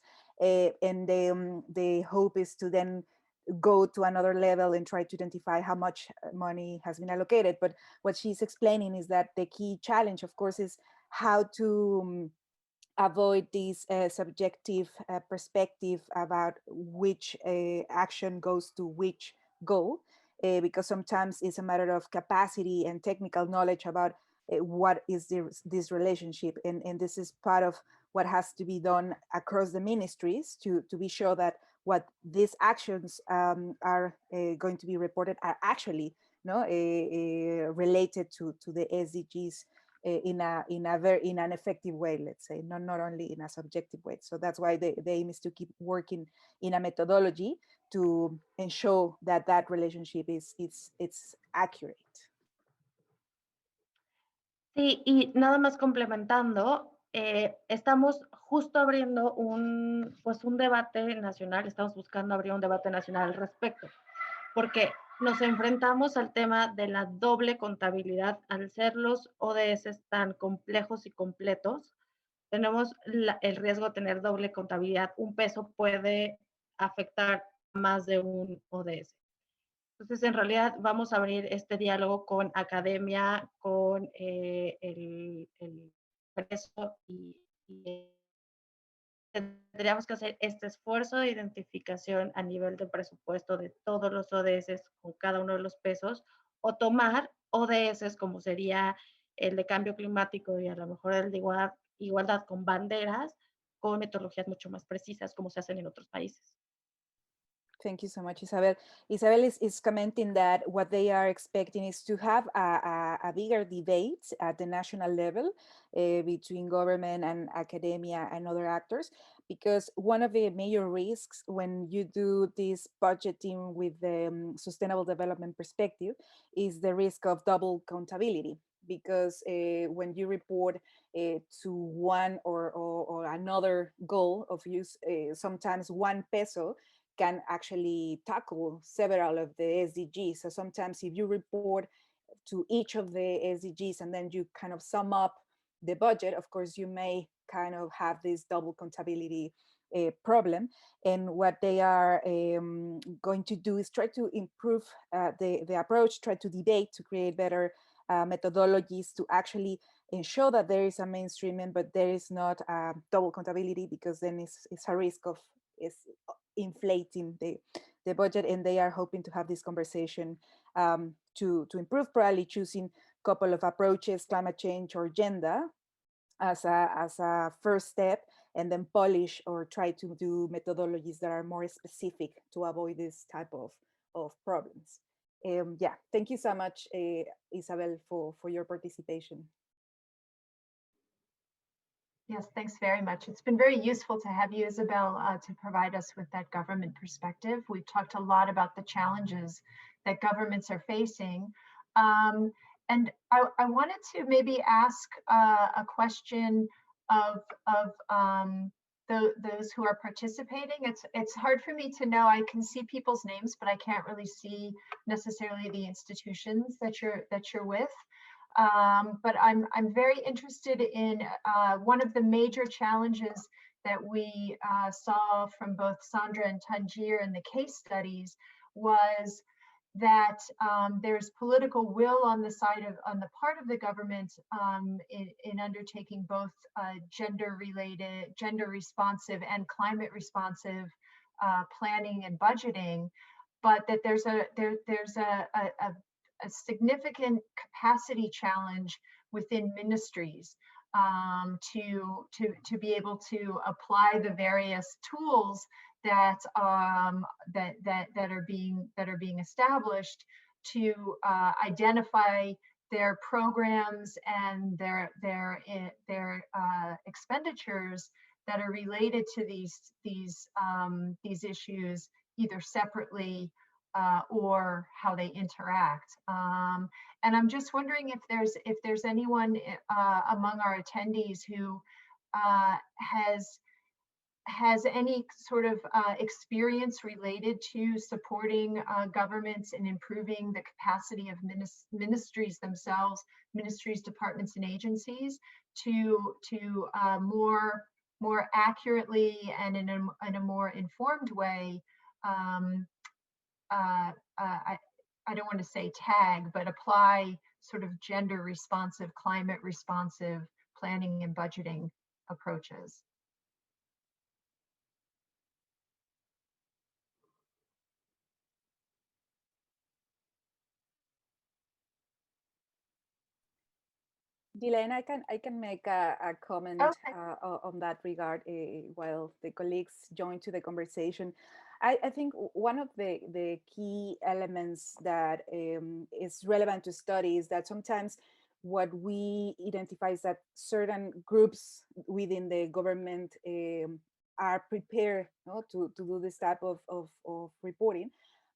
And the hope is to then go to another level and try to identify how much money has been allocated. But what she's explaining is that the key challenge, of course, is how to avoid this subjective perspective about which action goes to which goal, because sometimes it's a matter of capacity and technical knowledge about what is this relationship. And this is part of what has to be done across the ministries to be sure that what these actions are going to be reported are actually related to the SDGs in an effective way, let's say, not only in a subjective way. So that's why the aim is to keep working in a methodology to ensure that that relationship it's accurate. Sí, y nada más complementando, estamos justo abriendo pues un debate nacional, estamos buscando abrir un debate nacional al respecto, porque nos enfrentamos al tema de la doble contabilidad. Al ser los ODS tan complejos y completos, tenemos el riesgo de tener doble contabilidad. Un peso puede afectar más de un ODS. Entonces, en realidad, vamos a abrir este diálogo con academia, con el preso y tendríamos que hacer este esfuerzo de identificación a nivel de presupuesto de todos los ODS con cada uno de los pesos, o tomar ODS como sería el de cambio climático y a lo mejor el de igualdad con banderas, con metodologías mucho más precisas como se hacen en otros países. Thank you so much, Isabel. Isabel is commenting that what they are expecting is to have a bigger debate at the national level between government and academia and other actors, because one of the major risks when you do this budgeting with the sustainable development perspective is the risk of double accountability. Because when you report to one or another goal of use, sometimes 1 peso can actually tackle several of the SDGs. So sometimes if you report to each of the SDGs and then you kind of sum up the budget, of course, you may kind of have this double accountability problem. And what they are going to do is try to improve the approach, try to debate, to create better methodologies to actually ensure that there is a mainstreaming, but there is not double accountability, because then it's a risk of inflating the budget. And they are hoping to have this conversation to improve, probably choosing a couple of approaches, climate change or gender, as a first step, and then polish or try to do methodologies that are more specific to avoid this type of problems. Yeah, thank you so much, Isabel, for your participation. Yes, thanks very much. It's been very useful to have you, Isabel, to provide us with that government perspective. We've talked a lot about the challenges that governments are facing. And I wanted to maybe ask a question of those who are participating. It's hard for me to know. I can see people's names, but I can't really see necessarily the institutions that you're with. But I'm very interested in one of the major challenges that we saw from both Sandra and Tanjir in the case studies was that there's political will on the part of the government in undertaking both gender responsive and climate responsive planning and budgeting. but that there's a significant capacity challenge within ministries to be able to apply the various tools that that are being established to identify their programs and their expenditures that are related to these issues, either separately or how they interact. And I'm just wondering if there's anyone among our attendees who has any sort of experience related to supporting governments and improving the capacity of ministries themselves, ministries, departments, and agencies to more accurately and in a more informed way. I don't want to say tag, but apply sort of gender responsive, climate responsive planning and budgeting approaches. Delaine, I can make a comment Okay. on that regard while the colleagues join to the conversation. I think one of the key elements that is relevant to study is that sometimes what we identify is that certain groups within the government are prepared, no, to do this type of reporting.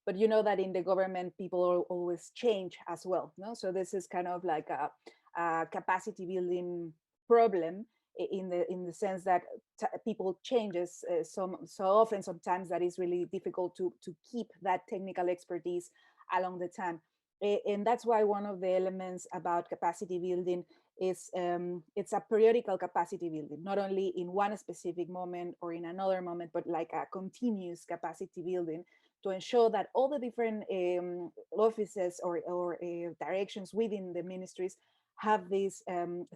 But you know that in the government, people always change as well. No? So this is kind of like a capacity building problem in the sense that people changes so often sometimes that is really difficult to keep that technical expertise along the time. And that's why one of the elements about capacity building is it's a periodical capacity building, not only in one specific moment or in another moment, but like a continuous capacity building to ensure that all the different offices or directions within the ministries have this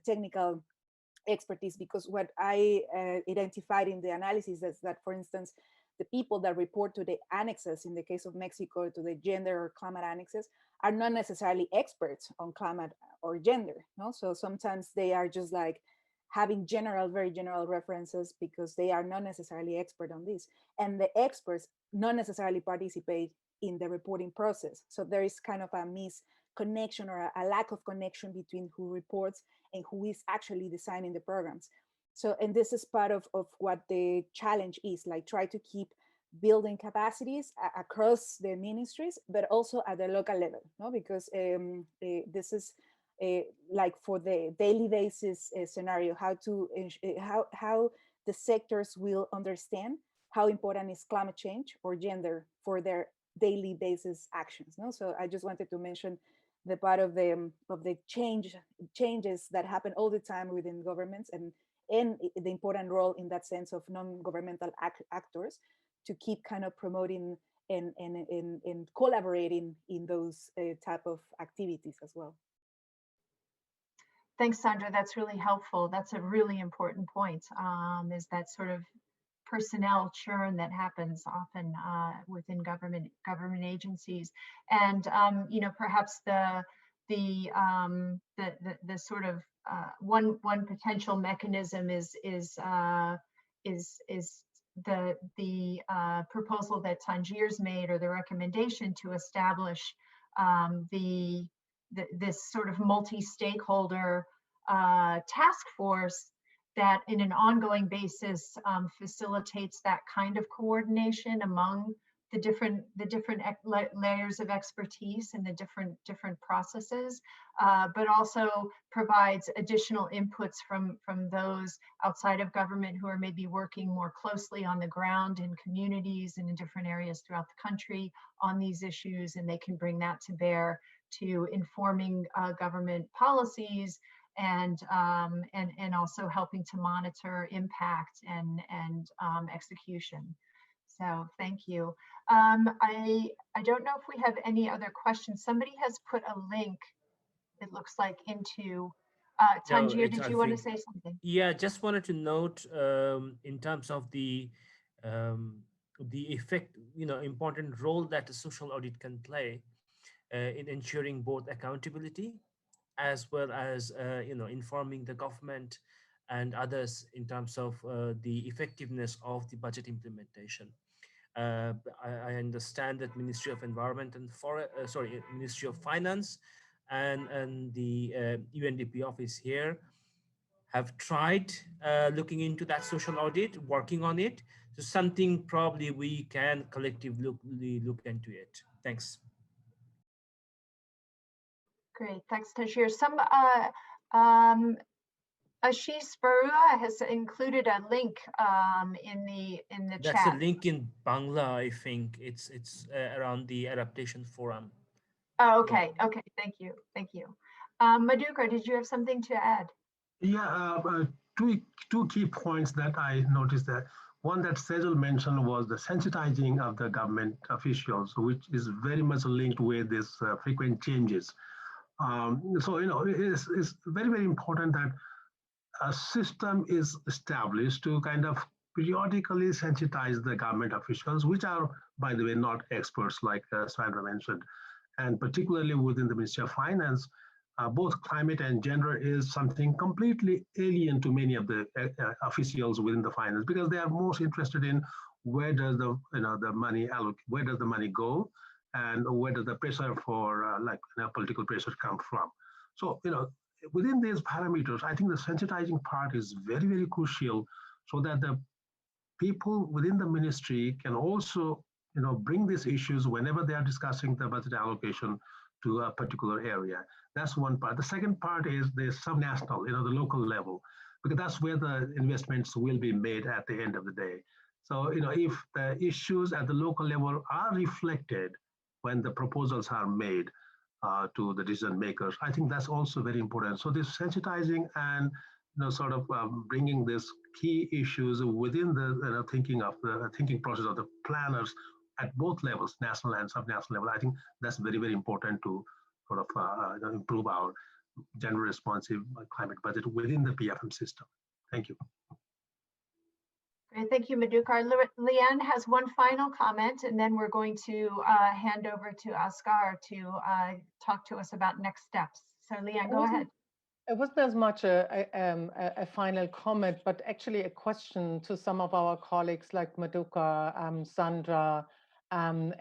technical expertise. Because what I identified in the analysis is that, for instance, the people that report to the annexes, in the case of Mexico, to the gender or climate annexes, are not necessarily experts on climate or gender. No? So sometimes they are just like having very general references because they are not necessarily expert on this. And the experts not necessarily participate in the reporting process. So there is kind of a misconnection or a lack of connection between who reports and who is actually designing the programs. So, and this is part of what the challenge is, like try to keep building capacities across the ministries, but also at the local level, no? Because this is like for the daily basis scenario, how the sectors will understand how important is climate change or gender for their daily basis actions. No, so I just wanted to mention the part of the changes that happen all the time within governments and the important role in that sense of non-governmental actors to keep kind of promoting and collaborating in those type of activities as well. Thanks, Sandra. That's really helpful. That's a really important point, is that sort of personnel churn that happens often within government agencies. And you know, perhaps the sort of one potential mechanism is the proposal that Tanjir's made, or the recommendation to establish this sort of multi-stakeholder task force that in an ongoing basis facilitates that kind of coordination among the different layers of expertise and the different processes, but also provides additional inputs from those outside of government who are maybe working more closely on the ground in communities and in different areas throughout the country on these issues, and they can bring that to bear to informing government policies and also helping to monitor impact and execution. So thank you. I don't know if we have any other questions. Somebody has put a link, it looks like, into Tanjir. Did you want to say something? Yeah, just wanted to note in terms of the the important role that a social audit can play in ensuring both accountability as well as informing the government and others in terms of the effectiveness of the budget implementation. I understand that Ministry of Environment and Ministry of Finance and the UNDP office here have tried looking into that social audit, working on it. So something probably we can collectively look into it. Thanks. Great, thanks, Tanjir. Ashish Barua has included a link in the That's chat. a link in Bangla, I think. It's around the adaptation forum. Oh, okay, okay, thank you. Madhukar, did you have something to add? Yeah, two key points that I noticed there. One that Sejal mentioned was the sensitizing of the government officials, which is very much linked with this frequent changes. So, it's very, very important that a system is established to kind of periodically sensitize the government officials, which are, by the way, not experts like Sandra mentioned. And particularly within the Ministry of Finance, both climate and gender is something completely alien to many of the officials within the finance, because they are most interested in where does the money where does the money go, and where does the pressure for political pressure come from. So within these parameters, I think the sensitizing part is very, very crucial, so that the people within the ministry can also bring these issues whenever they are discussing the budget allocation to a particular area. That's one part. The second part is the subnational, the local level, because that's where the investments will be made at the end of the day. So, if the issues at the local level are reflected when the proposals are made to the decision makers, I think that's also very important. So this sensitizing and bringing these key issues within the thinking process of the planners at both levels, national and subnational level, I think that's very, very important to improve our gender responsive climate budget within the PFM system. Thank you. Great, thank you, Madhukar. Liane has one final comment, and then we're going to hand over to Asghar to talk to us about next steps. So Liane, go ahead. It wasn't as much a final comment, but actually a question to some of our colleagues like Madhukar, Sandra, and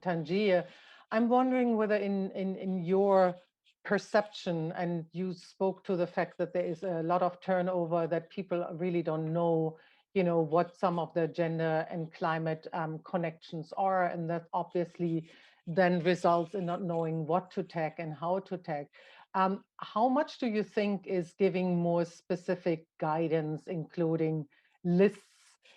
Tanjir. I'm wondering whether in your perception, and you spoke to the fact that there is a lot of turnover, that people really don't know, what some of the gender and climate connections are, and that obviously then results in not knowing what to tag and how to tag. How much do you think is giving more specific guidance, including lists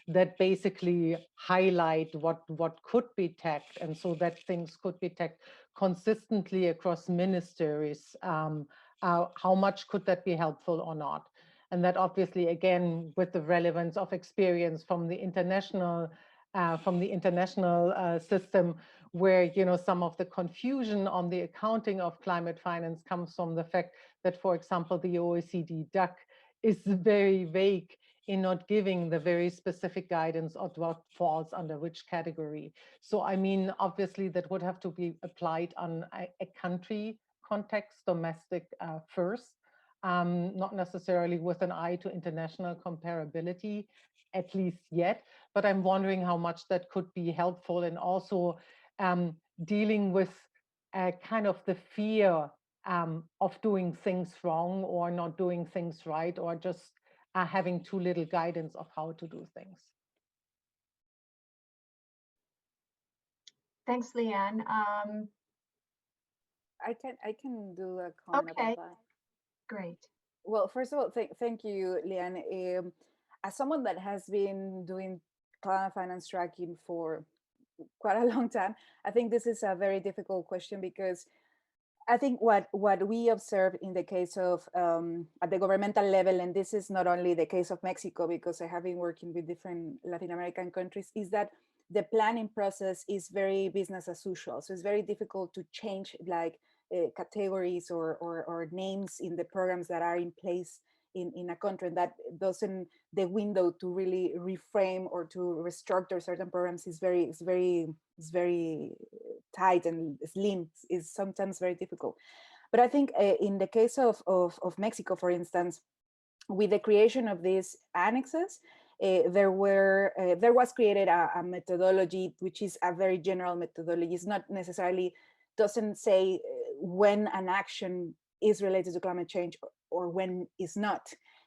that basically highlight what could be tagged, and so that things could be tagged consistently across ministries? How much could that be helpful or not? And that obviously, again, with the relevance of experience from the international system, where some of the confusion on the accounting of climate finance comes from the fact that, for example, the OECD DAC is very vague in not giving the very specific guidance of what falls under which category. So I mean, obviously that would have to be applied on a country context, domestic first, not necessarily with an eye to international comparability, at least yet, but I'm wondering how much that could be helpful, and also dealing with kind of the fear of doing things wrong or not doing things right, or just having too little guidance of how to do things. Thanks, Liane. I can do a comment about that. Great. Well, first of all, thank you, Liane. As someone that has been doing climate finance tracking for quite a long time, I think this is a very difficult question, because I think what we observe in the case of at the governmental level, and this is not only the case of Mexico, because I have been working with different Latin American countries, is that the planning process is very business as usual. So it's very difficult to change like categories or names in the programs that are in place in a country, and that doesn't, the window to really reframe or to restructure certain programs is very tight and slim, is sometimes very difficult. But I think in the case of Mexico, for instance, with the creation of these annexes, there was created a methodology, which is a very general methodology. It's not necessarily, doesn't say when an action is related to climate change or when it's not.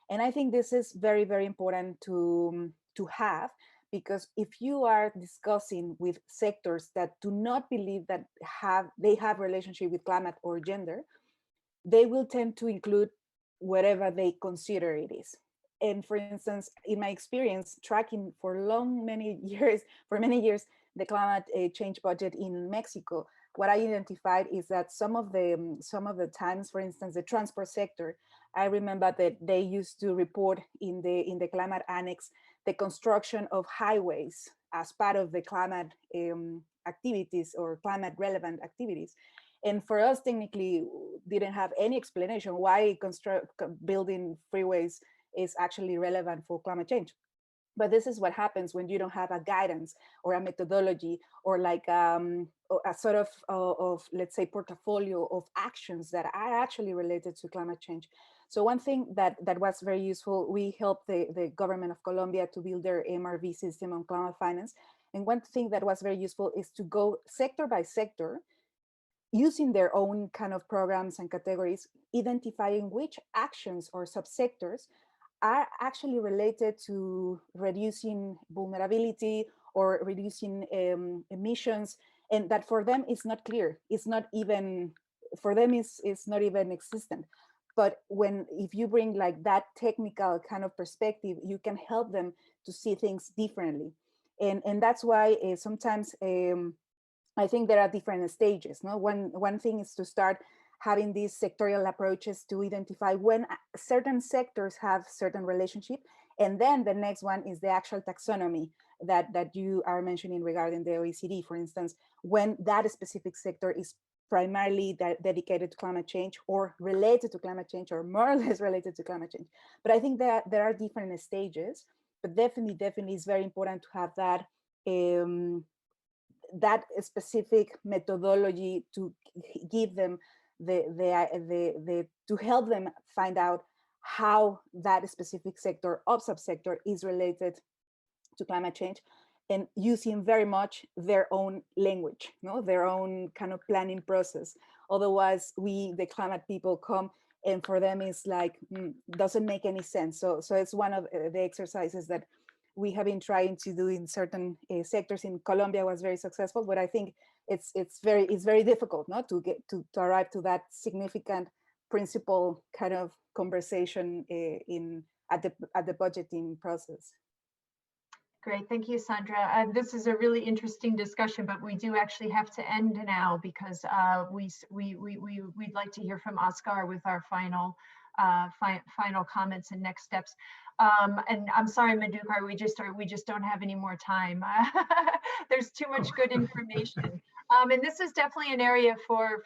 And I think this is very, very important to have, because if you are discussing with sectors that do not believe that they have relationship with climate or gender, they will tend to include whatever they consider it is. And for instance, in my experience tracking for many years, the climate change budget in Mexico, what I identified is that some of the times, for instance, the transport sector, I remember that they used to report in the climate annex the construction of highways as part of the climate activities or climate relevant activities. And for us, technically, didn't have any explanation why building freeways is actually relevant for climate change. But this is what happens when you don't have a guidance or a methodology or like a sort of let's say, portfolio of actions that are actually related to climate change. So one thing that was very useful, we helped the government of Colombia to build their MRV system on climate finance. And one thing that was very useful is to go sector by sector, using their own kind of programs and categories, identifying which actions or subsectors are actually related to reducing vulnerability or reducing emissions, and that for them it's not clear. It's not even, for them it's not even existent. But if you bring like that technical kind of perspective, you can help them to see things differently. And that's why sometimes I think there are different stages. No, one thing is to start having these sectorial approaches to identify when certain sectors have certain relationship, and then the next one is the actual taxonomy that you are mentioning regarding the OECD, for instance, when that specific sector is primarily dedicated to climate change or related to climate change or more or less related to climate change. But I think that there are different stages, but definitely it's very important to have that that specific methodology to give them to help them find out how that specific sector or subsector is related to climate change, and using very much their own language, no, their own kind of planning process. Otherwise, the climate people come and for them it's like doesn't make any sense. So it's one of the exercises that we have been trying to do in certain sectors. In Colombia was very successful, but I think it's very difficult, not to get to arrive to that significant principle kind of conversation at the budgeting process. Great, thank you, Sandra. This is a really interesting discussion, but we do actually have to end now because we'd like to hear from Oscar with our final comments and next steps. And I'm sorry, Madhukar, we just don't have any more time. There's too much good information. And this is definitely an area for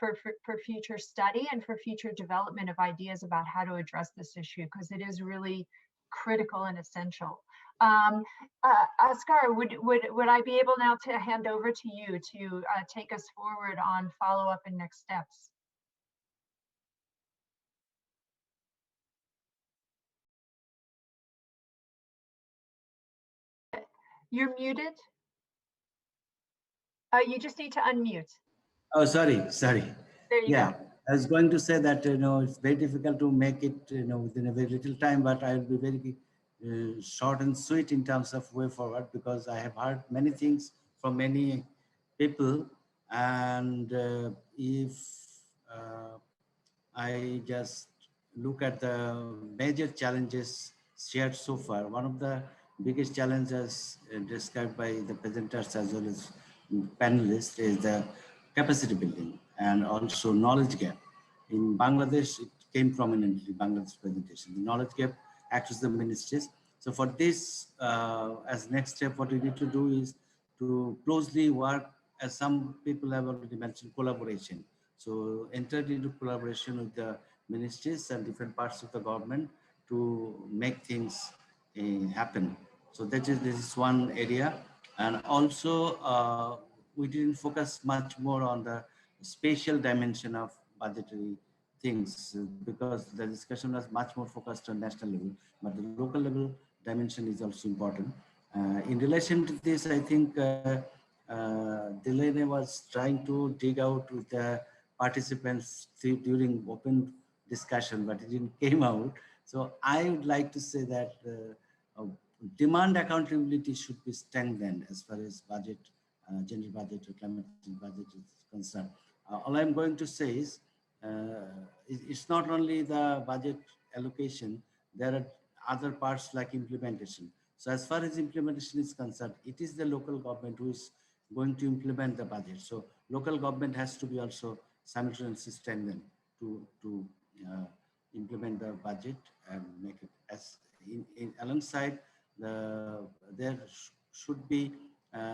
future study and for future development of ideas about how to address this issue, because it is really critical and essential. Oscar, would I be able now to hand over to you to take us forward on follow-up and next steps? You're muted. You just need to unmute. Oh, sorry. There you go. I was going to say that, it's very difficult to make it, within a very little time, but I'll be very short and sweet in terms of way forward, because I have heard many things from many people. And if I just look at the major challenges shared so far, one of the biggest challenges described by the presenters as well as panelists is the capacity building and also knowledge gap. In Bangladesh, it came prominently, Bangladesh presentation, the knowledge gap across the ministries. So for this, as next step, what we need to do is to closely work, as some people have already mentioned, collaboration. So enter into collaboration with the ministries and different parts of the government to make things happen. So this is one area. And also we didn't focus much more on the spatial dimension of budgetary things because the discussion was much more focused on national level, but the local level dimension is also important. In relation to this, I think Delaine was trying to dig out with the participants during open discussion, but it didn't came out. So I would like to say that demand accountability should be strengthened as far as budget, gender budget or climate change budget is concerned. All I'm going to say is it's not only the budget allocation, there are other parts like implementation. So as far as implementation is concerned, it is the local government who is going to implement the budget. So local government has to be also simultaneously strengthened to implement the budget and make it as alongside there should be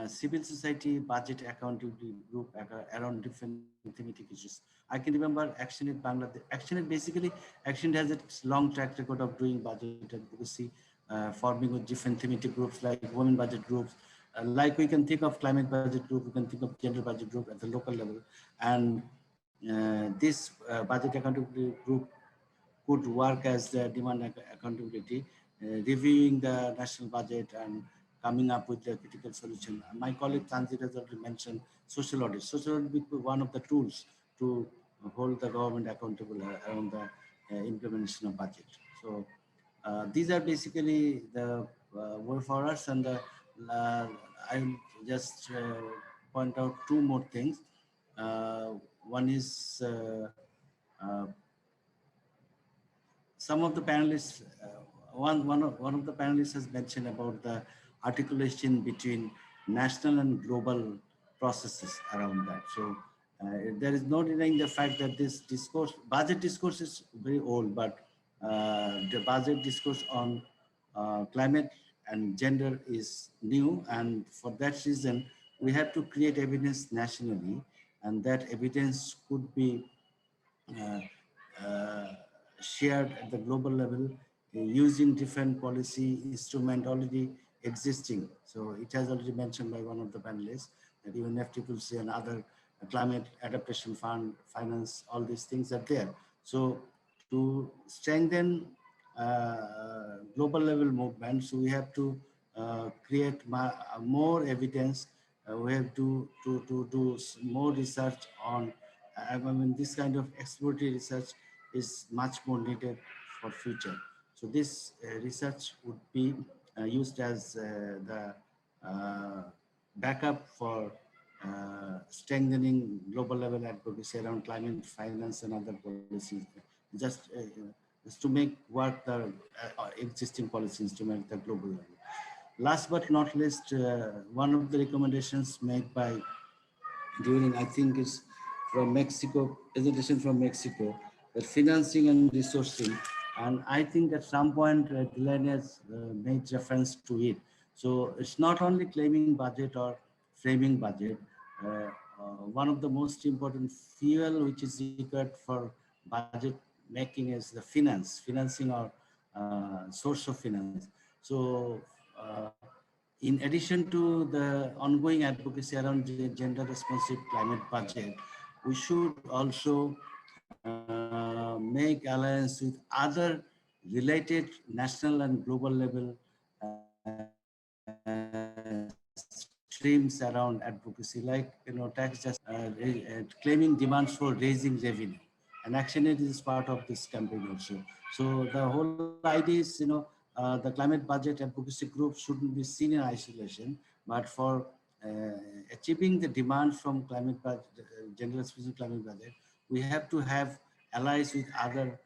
civil society budget accountability group around different thematic issues. I can remember ActionAid Bangladesh. ActionAid basically, ActionAid has a long track record of doing budget advocacy, forming with different thematic groups like women budget groups. Like we can think of climate budget group, we can think of gender budget group at the local level. And this budget accountability group could work as the demand accountability, reviewing the national budget and coming up with the critical solution. My colleague Tanjir has already mentioned social audit. Social audit will be one of the tools to hold the government accountable around the implementation of budget. So these are basically the way for us, and I'll just point out two more things. One is some of the panelists, one of the panelists has mentioned about the articulation between national and global processes around that. So there is no denying the fact that this discourse, budget discourse is very old, but the budget discourse on climate and gender is new. And for that reason, we have to create evidence nationally, and that evidence could be shared at the global level using different policy instrument already existing. So it has already mentioned by one of the panelists that even FCCC and other climate adaptation fund, finance, all these things are there. So to strengthen global level movement, so we have to create more evidence. We have to do more research on, I mean, this kind of exploratory research is much more needed for future. So this research would be used as the backup for strengthening global level advocacy around climate finance and other policies, just to make work the existing policy instrument at the global level. Last but not least, one of the recommendations made by during, I think is from Mexico, presentation from Mexico, that financing and resourcing, and I think at some point Liane has made reference to it. So it's not only claiming budget or framing budget. One of the most important fuel which is required for budget making is the financing or source of finance. So in addition to the ongoing advocacy around the gender responsive climate budget, we should also make alliance with other related national and global level streams around advocacy, like tax just claiming demands for raising revenue, and ActionAid is part of this campaign also. So the whole idea is the climate budget advocacy group shouldn't be seen in isolation, but for achieving the demand from climate budget, gender specific climate budget, we have to have allies with other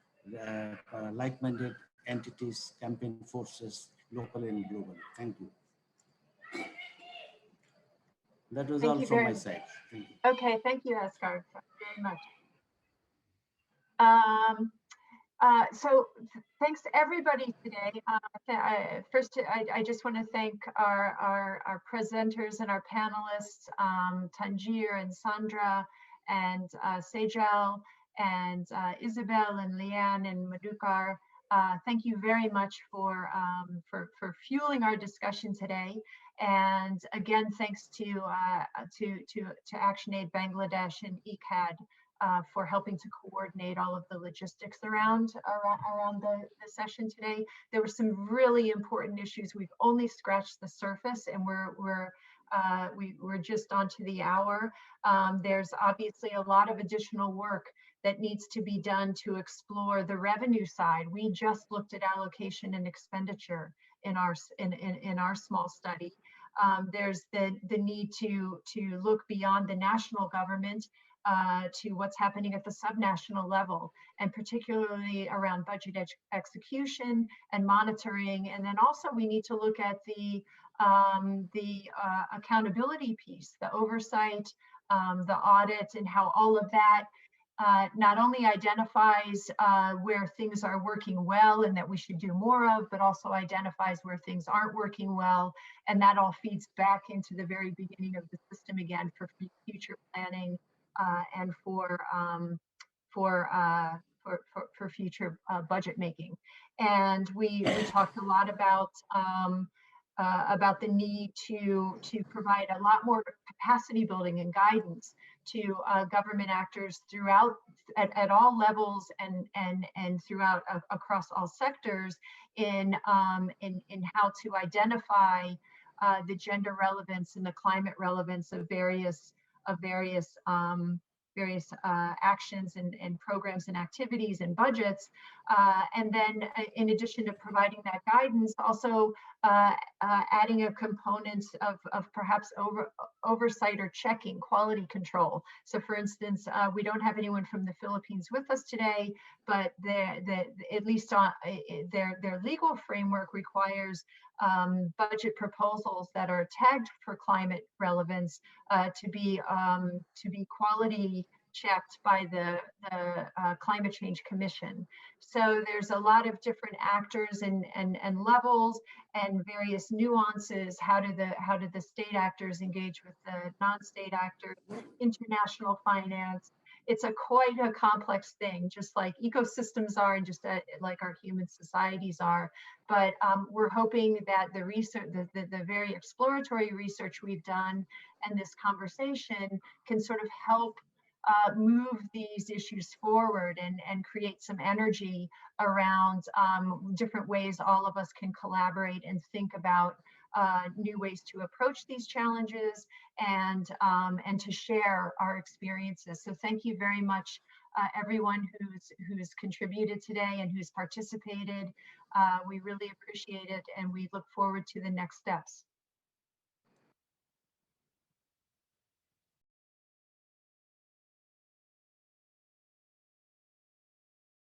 like-minded entities, campaign forces, local and global. Thank you. That was all from my side. Thank you. Okay, thank you, Asghar, very much. So thanks to everybody today. First, I just want to thank our presenters and our panelists, Tanjir and Sandra and Sejal and Isabel and Liane and Madhukar. thank you very much for fueling our discussion today. And again, thanks to ActionAid Bangladesh and IIED for helping to coordinate all of the logistics around the session today. There were some really important issues. We've only scratched the surface, and we're just onto the hour. There's obviously a lot of additional work that needs to be done to explore the revenue side. We just looked at allocation and expenditure in our small study. There's the need to look beyond the national government to what's happening at the subnational level, and particularly around budget execution and monitoring. And then also we need to look at the accountability piece, the oversight, the audit, and how all of that not only identifies where things are working well and that we should do more of, but also identifies where things aren't working well. And that all feeds back into the very beginning of the system again for future planning and for future budget making. And we talked a lot about the need to provide a lot more capacity building and guidance to government actors throughout at all levels and throughout across all sectors in how to identify the gender relevance and the climate relevance of various actions and programs and activities and budgets. And then in addition to providing that guidance, also adding a component of perhaps oversight or checking, quality control. So for instance, we don't have anyone from the Philippines with us today, but at least their legal framework requires budget proposals that are tagged for climate relevance to be quality checked by the Climate Change Commission. So there's a lot of different actors and levels and various nuances. How do the state actors engage with the non-state actors, international finance? It's quite a complex thing, just like ecosystems are and just like our human societies are. But we're hoping that the research, the very exploratory research we've done and this conversation can sort of help move these issues forward and create some energy around different ways all of us can collaborate and think about new ways to approach these challenges and to share our experiences. So thank you very much, everyone who's contributed today and who's participated. We really appreciate it, and we look forward to the next steps.